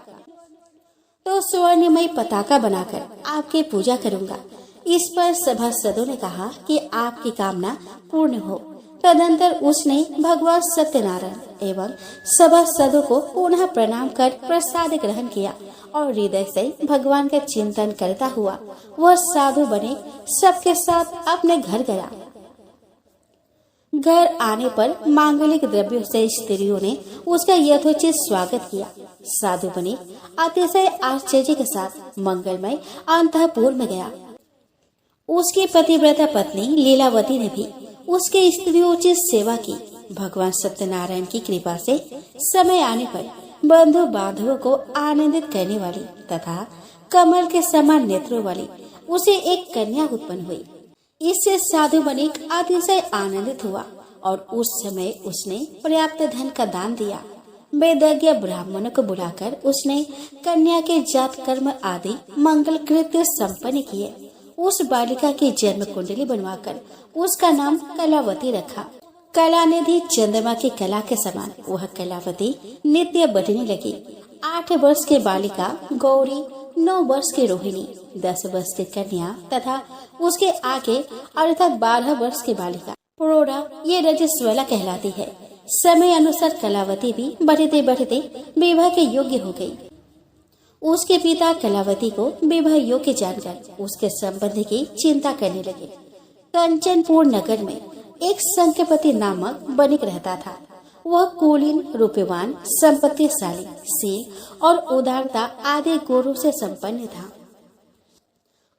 तो स्वर्णमय पताका बनाकर आपकी पूजा करूँगा। इस पर सभासदों ने कहा कि आपकी कामना पूर्ण हो। तदंतर उसने भगवान सत्यनारायण एवं सभासदों को पुनः प्रणाम कर प्रसाद ग्रहण किया और हृदय से भगवान का चिंतन करता हुआ वह साधु बने सबके साथ अपने घर गया। घर आने पर मांगलिक द्रव्यों से स्त्रियों ने उसका यथोचित स्वागत किया। साधु बने अतिशय आश्चर्य के साथ मंगलमय अंतःपुर में गया। उसकी पतिव्रता पत्नी लीलावती ने भी उसके स्त्रियोचित सेवा की। भगवान सत्यनारायण की कृपा से समय आने पर बंधु बांधवों को आनंदित करने वाली तथा कमल के समान नेत्रों वाली उसे एक कन्या उत्पन्न हुई। इससे साधु बनिक अतिशय आनंदित हुआ और उस समय उसने पर्याप्त धन का दान दिया। वेदज्ञ ब्राह्मणों को बुलाकर उसने कन्या के जात कर्म आदि मंगल कृत्य संपन्न किए। उस बालिका की जन्म कुंडली बनवाकर उसका नाम कलावती रखा। कला निधि चंद्रमा की कला के समान वह कलावती नित्य बढ़ने लगी। 8 वर्ष की बालिका गौरी, 9 वर्ष की रोहिणी, 10 वर्ष की कन्या तथा उसके आगे अर्थात 12 वर्ष की बालिका प्रोढ़ा, ये रजस्वला कहलाती है। समय अनुसार कलावती भी बढ़ते बढ़ते विवाह के योग्य हो गई। उसके पिता कलावती को विवाह योग्य जानकर उसके संबंध की चिंता करने लगे। कंचनपुर नगर में एक संख्यपति नामक बणिक रहता था। वह कुलीन, रूपवान, संपत्तिशाली, शील और उदारता आदि गुणों से संपन्न था।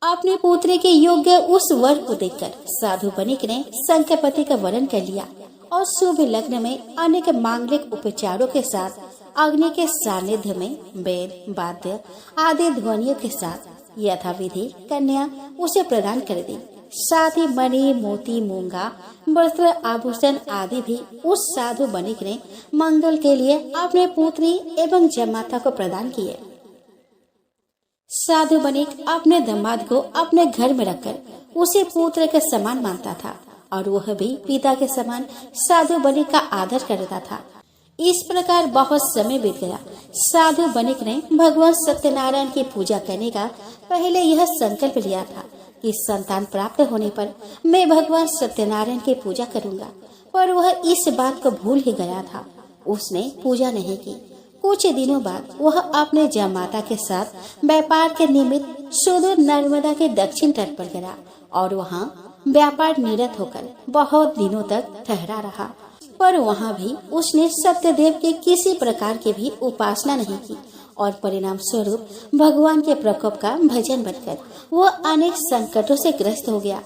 अपने पुत्री के योग्य उस वर को देखकर साधु बणिक ने संख्यपति का वरण कर लिया और शुभ लग्न में अनेक मांगलिक उपचारों के साथ अग्नि के सानिध्य में वेद, वाद्य आदि ध्वनियों के साथ यथाविधि कन्या उसे प्रदान कर दी। साथ ही मणि, मोती, मूंगा, वस्त्र, आभूषण आदि भी उस साधु बणिक ने मंगल के लिए अपने पुत्री एवं जमाता को प्रदान किए। साधु बणिक अपने दामाद को अपने घर में रखकर उसे पुत्र के समान मानता था और वह भी पिता के समान साधु बणिक का आदर करता था। इस प्रकार बहुत समय बीत गया। साधु बणिक ने भगवान सत्यनारायण की पूजा करने का पहले यह संकल्प लिया था कि संतान प्राप्त होने पर मैं भगवान सत्यनारायण की पूजा करूंगा, पर वह इस बात को भूल ही गया था। उसने पूजा नहीं की। कुछ दिनों बाद वह अपने जमाता के साथ व्यापार के निमित्त सुदूर नर्मदा के दक्षिण तट पर गया और वहां व्यापार निरत होकर बहुत दिनों तक ठहरा रहा। पर वहां भी उसने सत्यदेव के किसी प्रकार की भी उपासना नहीं की और परिणाम स्वरूप भगवान के प्रकोप का भजन बनकर वो अनेक संकटों से ग्रस्त हो गया।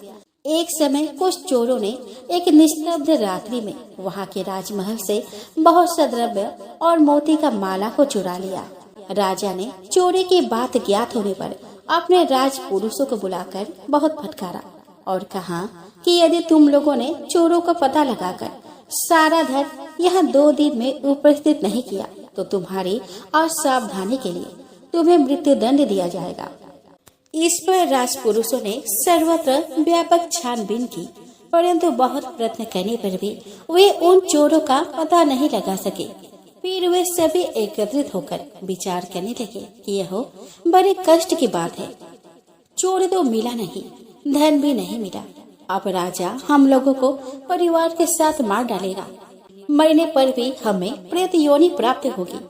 एक समय कुछ चोरों ने एक निस्तब्ध रात्रि में वहां के राजमहल से बहुत सा द्रव्य और मोती का माला को चुरा लिया। राजा ने चोरी की बात ज्ञात होने पर अपने राज पुरुषों को बुलाकर बहुत फटकारा और कहा कि यदि तुम लोगों ने चोरों का पता लगाकर सारा धन यहाँ 2 दिन में उपस्थित नहीं किया तो तुम्हारी असावधानी के लिए तुम्हें मृत्यु दंड दिया जाएगा। इस पर राजपुरुषों ने सर्वत्र व्यापक छानबीन की, परंतु बहुत प्रयत्न करने पर भी वे उन चोरों का पता नहीं लगा सके। फिर वे सभी एकत्रित होकर विचार करने लगे कि यह बड़े कष्ट की बात है। चोर तो मिला नहीं, धन भी नहीं मिला। अब राजा हम लोगों को परिवार के साथ मार डालेगा। मरने पर भी हमें प्रेत योनि प्राप्त होगी।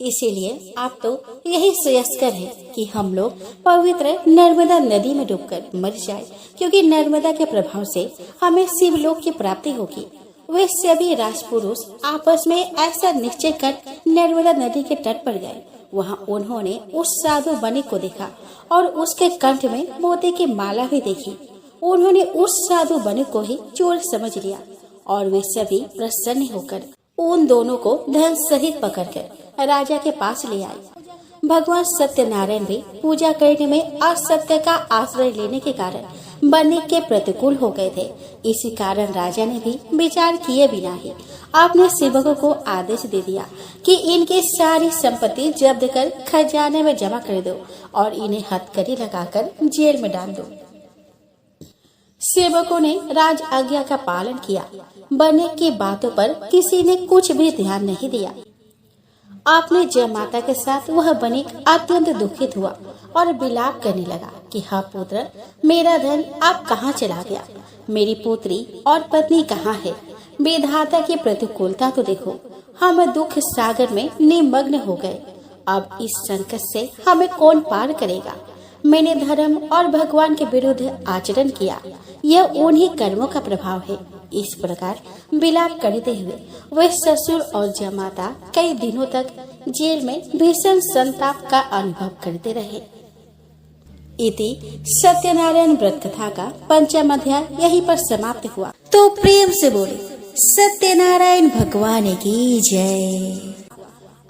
इसीलिए आप तो यही श्रेयस्कर है कि हम लोग पवित्र नर्मदा नदी में डूबकर मर जाए, क्योंकि नर्मदा के प्रभाव से हमें शिवलोक की प्राप्ति होगी। वे सभी राजपुरुष आपस में ऐसा निश्चय कर नर्मदा नदी के तट पर गए। वहां उन्होंने उस साधु बणिक को देखा और उसके कंठ में मोती की माला भी देखी। उन्होंने उस साधु बणिक को ही चोर समझ लिया और वे सभी प्रसन्न होकर उन दोनों को धन सहित पकड़कर राजा के पास ले आए। भगवान सत्यनारायण भी पूजा करने में असत्य का आश्रय लेने के कारण बणिक के प्रतिकूल हो गए थे। इसी कारण राजा ने भी विचार किए बिना ही अपने सेवकों को आदेश दे दिया कि इनकी सारी संपत्ति जब्त कर खजाने में जमा कर दो और इन्हें हथकड़ी लगाकर जेल में डाल दो। सेवकों ने राज आज्ञा का पालन किया। बणिक की बातों पर किसी ने कुछ भी ध्यान नहीं दिया। अपने जमाता के साथ वह बणिक अत्यंत दुखित हुआ और विलाप करने लगा कि हाँ पुत्र, मेरा धन अब कहाँ चला गया, मेरी पुत्री और पत्नी कहाँ है। विधाता की प्रतिकूलता तो देखो, हम दुख सागर में निमग्न हो गए। अब इस संकट से हमें कौन पार करेगा। मैंने धर्म और भगवान के विरुद्ध आचरण किया, यह उन्हीं कर्मों का प्रभाव है। इस प्रकार विलाप करते हुए वे ससुर और जमाता कई दिनों तक जेल में भीषण संताप का अनुभव करते रहे। इति सत्यनारायण व्रत कथा का 5वां अध्याय यहीं पर समाप्त हुआ। तो प्रेम से बोले सत्यनारायण भगवान की जय।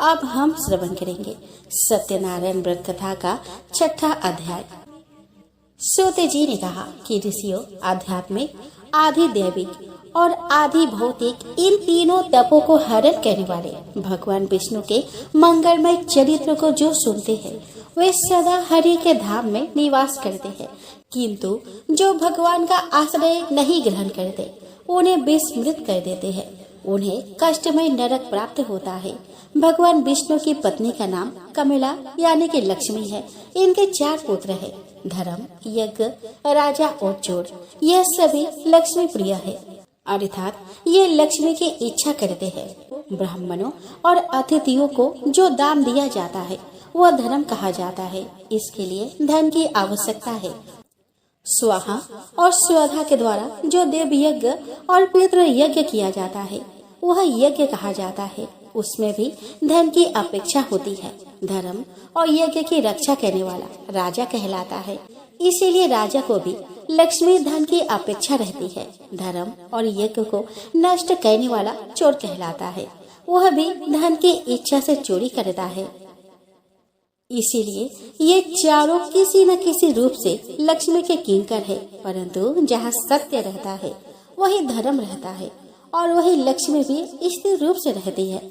अब हम श्रवण करेंगे सत्यनारायण व्रत कथा का 6वां अध्याय। सूत जी ने कहा कि ऋषियों, आध्यात्मिक, आधि दैविक और आदि भौतिक, इन तीनों तपों को हरण करने वाले भगवान विष्णु के मंगलमय चरित्र को जो सुनते हैं वे सदा हरि के धाम में निवास करते हैं, किंतु जो भगवान का आश्रय नहीं ग्रहण करते उन्हें विस्मृत कर देते हैं, उन्हें कष्टमय नरक प्राप्त होता है। भगवान विष्णु की पत्नी का नाम कमला यानी कि लक्ष्मी है। इनके 4 पुत्र है, धर्म, यज्ञ, राजा और चोर। यह सभी लक्ष्मी प्रिय है, अर्थात ये लक्ष्मी की इच्छा करते हैं। ब्राह्मणों और अतिथियों को जो दान दिया जाता है वह धर्म कहा जाता है। इसके लिए धन की आवश्यकता है। स्वाहा और स्वधा के द्वारा जो देव यज्ञ और पितृ यज्ञ किया जाता है वह यज्ञ कहा जाता है। उसमें भी धन की अपेक्षा होती है। धर्म और यज्ञ की रक्षा करने वाला राजा कहलाता है। इसीलिए राजा को भी लक्ष्मी धन की अपेक्षा रहती है। धर्म और यज्ञ को नष्ट करने वाला चोर कहलाता है। वह भी धन की इच्छा से चोरी करता है। इसीलिए ये चारों किसी न किसी रूप से लक्ष्मी के किंकर है, परंतु जहाँ सत्य रहता है वही धर्म रहता है और वही लक्ष्मी भी स्थिर रूप से रहती है।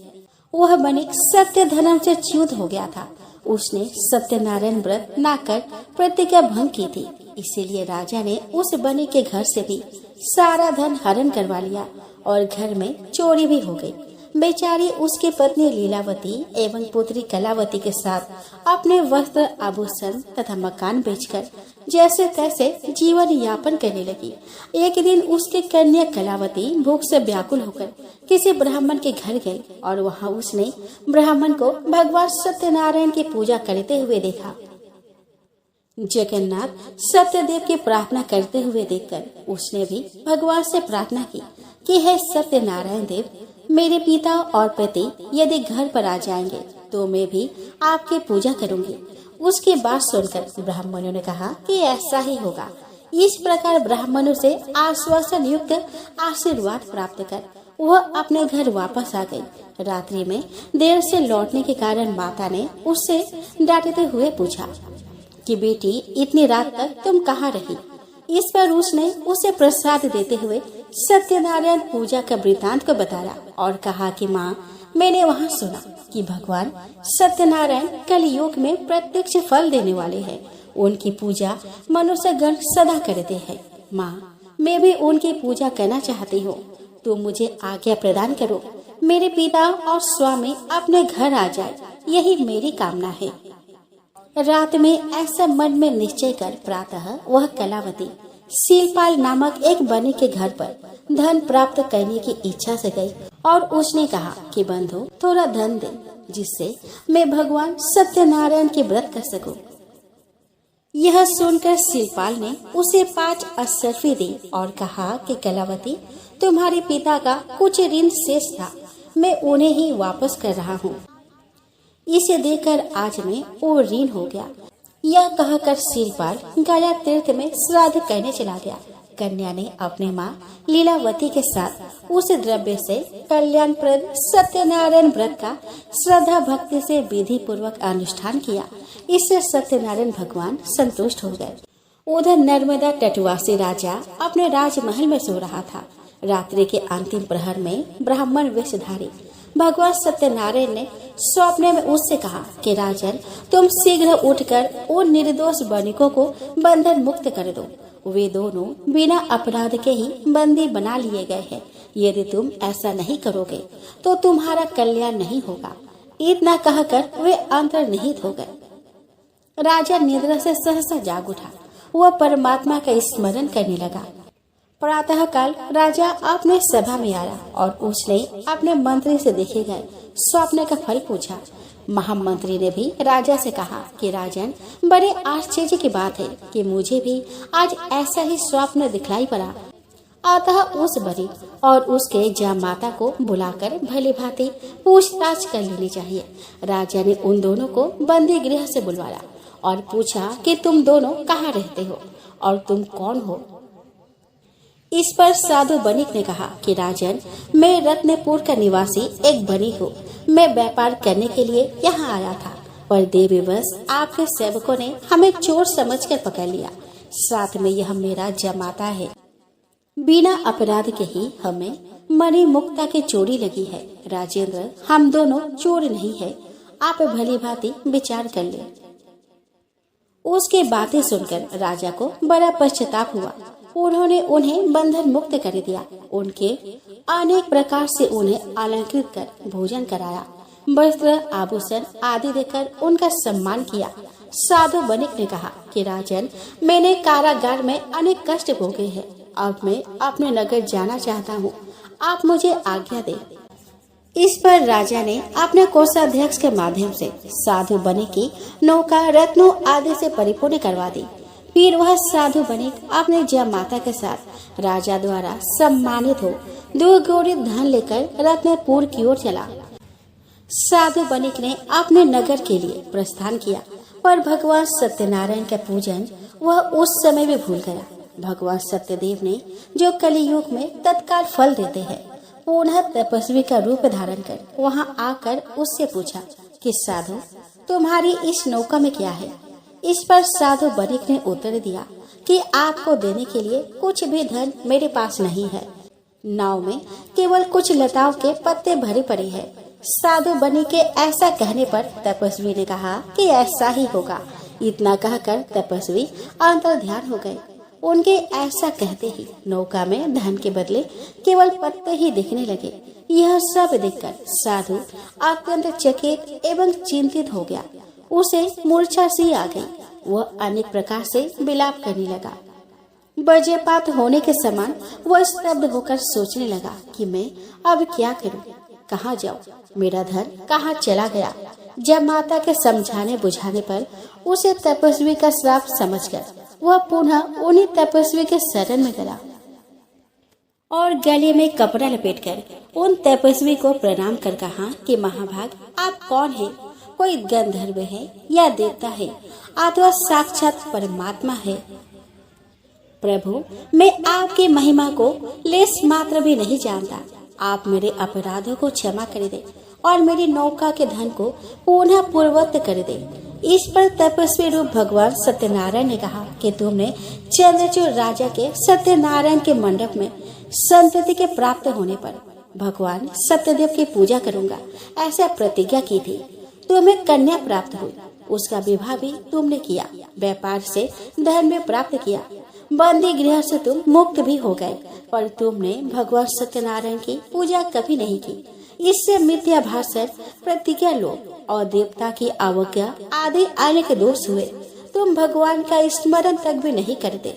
वह बनिक सत्य धर्म से च्युत हो गया था। उसने सत्यनारायण व्रत ना कर प्रतिज्ञा भंग की थी। इसीलिए राजा ने उस बनिक के घर से भी सारा धन हरण करवा लिया और घर में चोरी भी हो गई। बेचारी उसकी पत्नी लीलावती एवं पुत्री कलावती के साथ अपने वस्त्र, आभूषण तथा मकान बेचकर जैसे तैसे जीवन यापन करने लगी। एक दिन उसकी कन्या कलावती भूख से व्याकुल होकर किसी ब्राह्मण के घर गई और वहां उसने ब्राह्मण को भगवान सत्यनारायण की पूजा करते हुए देखा। जगन्नाथ सत्यदेव की प्रार्थना करते हुए देखकर उसने भी भगवान से प्रार्थना की कि हे सत्यनारायण देव, मेरे पिता और पति यदि घर पर आ जाएंगे तो मैं भी आपकी पूजा करूंगी। उसकी बात सुनकर ब्राह्मणों ने कहा कि ऐसा ही होगा। इस प्रकार ब्राह्मणों से आश्वासन युक्त आशीर्वाद प्राप्त कर वह अपने घर वापस आ गई। रात्रि में देर से लौटने के कारण माता ने उससे डांटते हुए पूछा कि बेटी, इतनी रात तक तुम कहाँ रही? इस पर उसने उसे प्रसाद देते हुए सत्यनारायण पूजा का वृतांत को बताया और कहा कि माँ, मैंने वहाँ सुना कि भगवान सत्यनारायण कलयुग में प्रत्यक्ष फल देने वाले हैं। उनकी पूजा मनुष्यगण सदा करते हैं। माँ, मैं भी उनकी पूजा करना चाहती हूँ। तुम मुझे आज्ञा प्रदान करो। मेरे पिता और स्वामी अपने घर आ जाए, यही मेरी कामना है। रात में ऐसा मन में निश्चय कर प्रातः वह कलावती सीलपाल नामक एक बनी के घर पर धन प्राप्त करने की इच्छा से गई और उसने कहा कि बंधु, थोड़ा धन दे जिससे मैं भगवान सत्यनारायण के व्रत कर सकूं। यह सुनकर सीलपाल ने उसे 5 अशर्फी दी और कहा कि कलावती, तुम्हारे पिता का कुछ ऋण शेष था, मैं उन्हें ही वापस कर रहा हूँ। इसे देकर आज में वो ऋण हो गया। यह कहकर सीलपाल गया तीर्थ में श्राद्ध करने चला गया। कन्या ने अपने माँ लीलावती के साथ उस द्रव्य से कल्याणप्रद सत्यनारायण व्रत का श्रद्धा भक्ति से विधि पूर्वक अनुष्ठान किया। इससे सत्यनारायण भगवान संतुष्ट हो गए। उधर नर्मदा तटवासी राजा अपने राजमहल में सो रहा था। रात्रि के अंतिम प्रहर में ब्राह्मण वेशधारी भगवान सत्यनारायण ने स्वप्न में उससे कहा कि राजन, तुम शीघ्र उठकर उन निर्दोष बनिकों को बंधन मुक्त कर दो। वे दोनों बिना अपराध के ही बंदी बना लिए गए हैं। यदि तुम ऐसा नहीं करोगे तो तुम्हारा कल्याण नहीं होगा। इतना कहकर वे अंतर्निहित हो गए। राजा निद्रा से सहसा जाग उठा। वह परमात्मा का स्मरण करने लगा। प्रातः काल राजा अपने सभा में आया और उसने अपने मंत्री से देखे गए स्वप्न का फल पूछा। महामंत्री ने भी राजा से कहा कि राजन, बड़े आश्चर्य की बात है कि मुझे भी आज ऐसा ही स्वप्न दिखलाई पड़ा। अतः उस बड़ी और उसके जामाता को बुलाकर भली भांति पूछताछ कर लेनी चाहिए। राजा ने उन दोनों को बंदी गृह से बुलवाया और पूछा कि तुम दोनों कहाँ रहते हो और तुम कौन हो। इस पर साधु बनिक ने कहा कि राजन, मैं रत्नपुर का निवासी एक बनिक हूँ। मैं व्यापार करने के लिए यहाँ आया था, पर देवीवश आपके सेवकों ने हमें चोर समझकर पकड़ लिया। साथ में यह मेरा जमाता है। बिना अपराध के ही हमें मणि मुक्ता की चोरी लगी है। राजेंद्र, हम दोनों चोर नहीं है, आप भली भांति विचार कर ले। उसकी बातें सुनकर राजा को बड़ा पश्चाताप हुआ। उन्होंने उन्हें बंधन मुक्त कर दिया। उनके अनेक प्रकार से उन्हें अलंकृत कर भोजन कराया, वस्त्र आभूषण आदि देकर उनका सम्मान किया। साधु बनिक ने कहा कि राजन, मैंने कारागार में अनेक कष्ट भोगे हैं। अब मैं अपने नगर जाना चाहता हूँ, आप मुझे आज्ञा दें। इस पर राजा ने अपने कोषाध्यक्ष के माध्यम से साधु बनिक की नौका रत्नों आदि से परिपूर्ण करवा दी। फिर वह साधु बनिक अपने जमाता के साथ राजा द्वारा सम्मानित हो दुगुणित धन लेकर रत्नपुर की ओर चला। साधु बनिक ने अपने नगर के लिए प्रस्थान किया, पर भगवान सत्यनारायण का पूजन वह उस समय भी भूल गया। भगवान सत्यदेव ने जो कलियुग में तत्काल फल देते हैं, पुनः तपस्वी का रूप धारण कर वहां आकर उससे पूछा कि साधु, तुम्हारी इस नौका में क्या है? इस पर साधु बनिक ने उत्तर दिया कि आपको देने के लिए कुछ भी धन मेरे पास नहीं है। नाव में केवल कुछ लताओं के पत्ते भरे पड़े हैं। साधु बनिक के ऐसा कहने पर तपस्वी ने कहा कि ऐसा ही होगा। इतना कहकर तपस्वी अंतर्ध्यान हो गए। उनके ऐसा कहते ही नौका में धन के बदले केवल पत्ते ही दिखने लगे। यह सब देखकर साधु अत्यंत चकित एवं चिंतित हो गया। उसे मूर्छा सी आ गई। वह अनेक प्रकार से विलाप करने लगा। वज्रपात होने के समान वह स्तब्ध होकर सोचने लगा कि मैं अब क्या करूं, कहाँ जाऊं, मेरा धन कहाँ चला गया। जब माता के समझाने बुझाने पर उसे तपस्वी का श्राप समझकर वह पुनः उन्हीं तपस्वी के शरण में गया और गले में कपड़ा लपेटकर उन तपस्वी को प्रणाम कर कहा कि महाभाग, आप कौन हैं? कोई गंधर्व है या देवता है अथवा साक्षात परमात्मा है? प्रभु, मैं आपकी महिमा को लेस मात्र भी नहीं जानता। आप मेरे अपराधों को क्षमा कर दे और मेरी नौका के धन को पुनः पूर्ववत कर दे। इस पर तपस्वी रूप भगवान सत्यनारायण ने कहा कि तुमने चंद्रचूड़ राजा के सत्यनारायण के मंडप में संतति के प्राप्त होने पर भगवान सत्यदेव की पूजा करूंगा ऐसा प्रतिज्ञा की थी। तुम्हें कन्या प्राप्त हुई, उसका विवाह भी तुमने किया, व्यापार से धन भी प्राप्त किया, बंदी गृह से तुम मुक्त भी हो गए, पर तुमने भगवान सत्यनारायण की पूजा कभी नहीं की। इससे मिथ्या भाषण, प्रतिज्ञा लोभ और देवता की अवज्ञा आदि अनेक दोष हुए। तुम भगवान का स्मरण तक भी नहीं करते।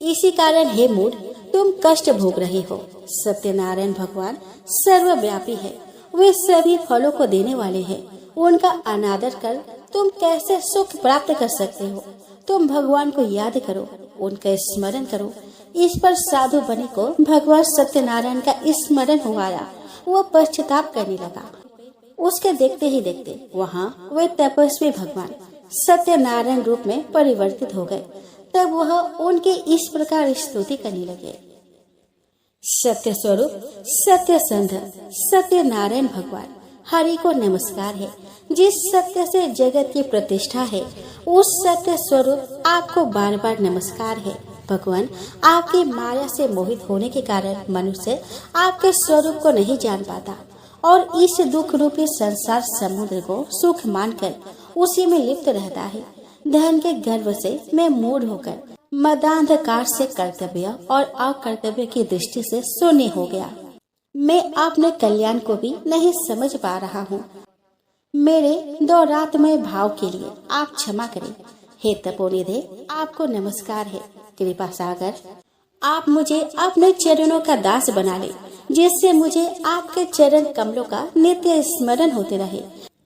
इसी कारण हे मूढ़, तुम कष्ट भोग रहे हो। सत्यनारायण भगवान सर्वव्यापी है, वे सभी फलों को देने वाले हैं। उनका अनादर कर तुम कैसे सुख प्राप्त कर सकते हो? तुम भगवान को याद करो, उनका स्मरण करो। इस पर साधु बनिक को भगवान सत्यनारायण का स्मरण हुआ। वो पश्चाताप करने लगा। उसके देखते ही देखते वहाँ वे तपस्वी भगवान सत्यनारायण रूप में परिवर्तित हो गए। तब वह उनके इस प्रकार स्तुति करने लगे। सत्य स्वरूप, सत्य संध, सत्यनारायण भगवान हरि को नमस्कार है। जिस सत्य से जगत की प्रतिष्ठा है, उस सत्य स्वरूप आपको बार बार नमस्कार है। भगवान, आपकी माया से मोहित होने के कारण मनुष्य आपके स्वरूप को नहीं जान पाता और इस दुख रूपी संसार समुद्र को सुख मानकर उसी में लिप्त रहता है। धन के गर्व से मैं मूढ़ होकर मदांधकार से कर्तव्य और अकर्तव्य की दृष्टि से शून्य हो गया। मैं अपने कल्याण को भी नहीं समझ पा रहा हूँ। मेरे दो रातमय भाव के लिए आप क्षमा करें। हे तपोनिधे, आपको नमस्कार है। कृपा सागर, आप मुझे अपने चरणों का दास बना ले, जिससे मुझे आपके चरण कमलों का नित्य स्मरण होते रहे।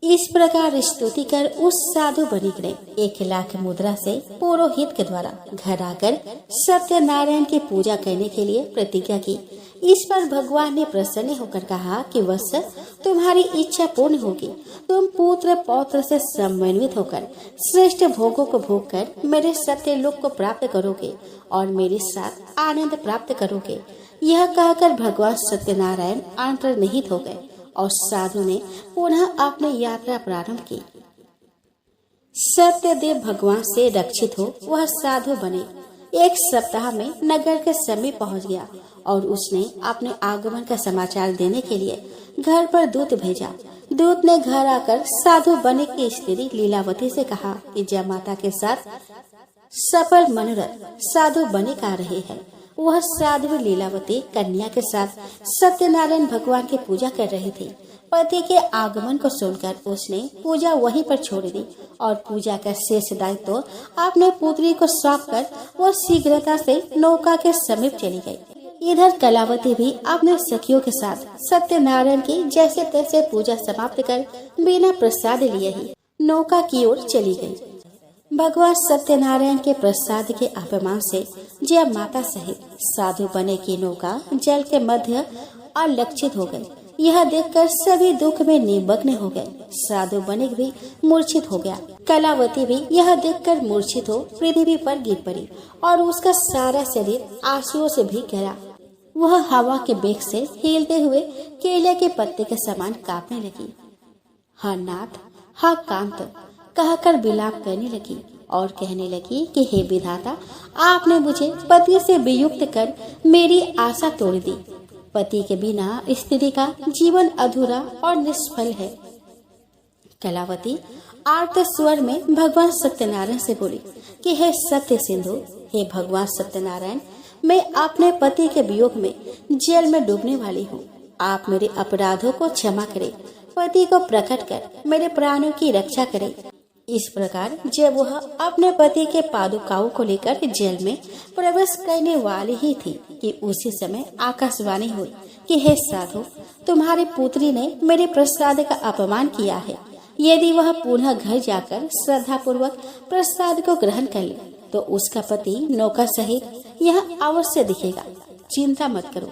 इस प्रकार स्तुति कर उस साधु बनिक ने 1,00,000 मुद्रा से पुरोहित के द्वारा घर आकर सत्यनारायण की पूजा करने के लिए प्रतिज्ञा की। इस पर भगवान ने प्रसन्न होकर कहा कि वत्स, तुम्हारी इच्छा पूर्ण होगी। तुम पुत्र पौत्र से समन्वित होकर श्रेष्ठ भोगों को भोग कर मेरे सत्य लोक को प्राप्त करोगे और मेरे साथ आनंद प्राप्त करोगे। यह कहकर भगवान सत्यनारायण अंतर्निहित हो गए और साधु ने पुनः अपनी यात्रा प्रारंभ की। सत्यदेव भगवान से रक्षित हो वह साधु बने। एक सप्ताह में नगर के समीप पहुंच गया और उसने अपने आगमन का समाचार देने के लिए घर पर दूत भेजा। दूत ने घर आकर साधु बने की स्त्री लीलावती से कहा कि जयमाता के साथ सफल मनोरथ साधु बने आ रहे हैं। वह साध्वी लीलावती कन्या के साथ सत्यनारायण भगवान की पूजा कर रही थी। पति के आगमन को सुनकर उसने पूजा वहीं पर छोड़ दी और पूजा का शेष दायित्व तो अपने पुत्री को सौंपकर वो शीघ्रता से नौका के समीप चली गई। इधर कलावती भी अपने सखियों के साथ सत्यनारायण की जैसे तैसे पूजा समाप्त कर बिना प्रसाद लिए ही नौका की ओर चली गई। भगवान सत्यनारायण के प्रसाद के अपमान से जय माता सहित साधु बने की नौका जल के मध्य अलक्षित हो गई। यह देखकर सभी दुख में निमग्न हो गए। साधु बनिक भी मूर्छित हो गया। कलावती भी यह देखकर मूर्छित हो पृथ्वी पर गिर पड़ी और उसका सारा शरीर आंसुओं से भीग गया। वह हवा के बेग से हिलते हुए केले के पत्ते के समान कांपने लगी। हा नाथ, हा कांत कहकर विलाप करने लगी और कहने लगी कि हे विधाता, आपने मुझे पति से वियुक्त कर मेरी आशा तोड़ दी। पति के बिना स्त्री का जीवन अधूरा और निष्फल है। कलावती आर्त स्वर में भगवान सत्यनारायण से बोली कि हे सत्य सिंधु, हे भगवान सत्यनारायण, मैं अपने पति के वियोग में जल में डूबने वाली हूँ। आप मेरे अपराधों को क्षमा करें, पति को प्रकट कर मेरे प्राणों की रक्षा करें। इस प्रकार जब वह अपने पति के पादुकाओं को लेकर जेल में प्रवेश करने वाली ही थी कि उसी समय आकाशवाणी हुई कि हे साधु, तुम्हारी पुत्री ने मेरे प्रसाद का अपमान किया है। यदि वह पुनः घर जाकर श्रद्धा पूर्वक प्रसाद को ग्रहण कर ले तो उसका पति नौका सहित यह अवश्य दिखेगा। चिंता मत करो।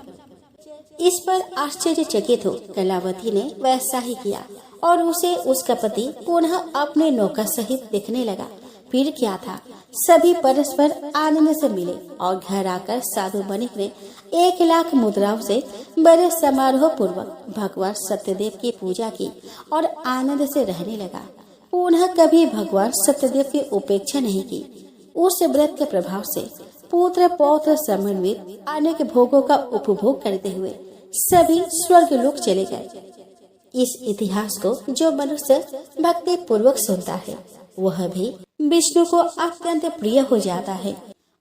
इस पर आश्चर्यचकित हो कलावती ने वैसा ही किया और उसे उसका पति पुनः अपने नौका सहित दिखने लगा। फिर क्या था, सभी परस्पर आनंद से मिले और घर आकर साधु बनिक ने 1,00,000 मुद्राओं से बड़े समारोह पूर्वक भगवान सत्यदेव की पूजा की और आनंद से रहने लगा। पुनः कभी भगवान सत्यदेव की उपेक्षा नहीं की। उस व्रत के प्रभाव से पुत्र पौत्र समन्वित अनेक भोगों का उपभोग करते हुए सभी स्वर्ग लोक चले गए। इस इतिहास को जो मनुष्य भक्ति पूर्वक सुनता है वह भी विष्णु को अत्यंत प्रिय हो जाता है,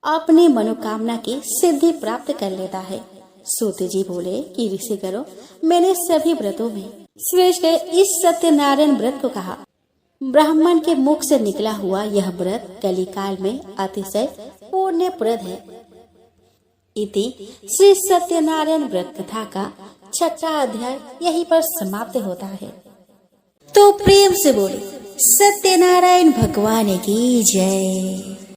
अपनी मनोकामना की सिद्धि प्राप्त कर लेता है। सूत जी बोले कि ऋषि करो, मैंने सभी व्रतों में श्रेष्ठ इस सत्यनारायण व्रत को कहा। ब्राह्मण के मुख से निकला हुआ यह व्रत कलिकाल में अतिशय पुण्यप्रद है। इति श्री सत्यनारायण व्रत कथा का 6वां अध्याय यहीं पर समाप्त होता है। तो प्रेम से बोले सत्यनारायण भगवान की जय।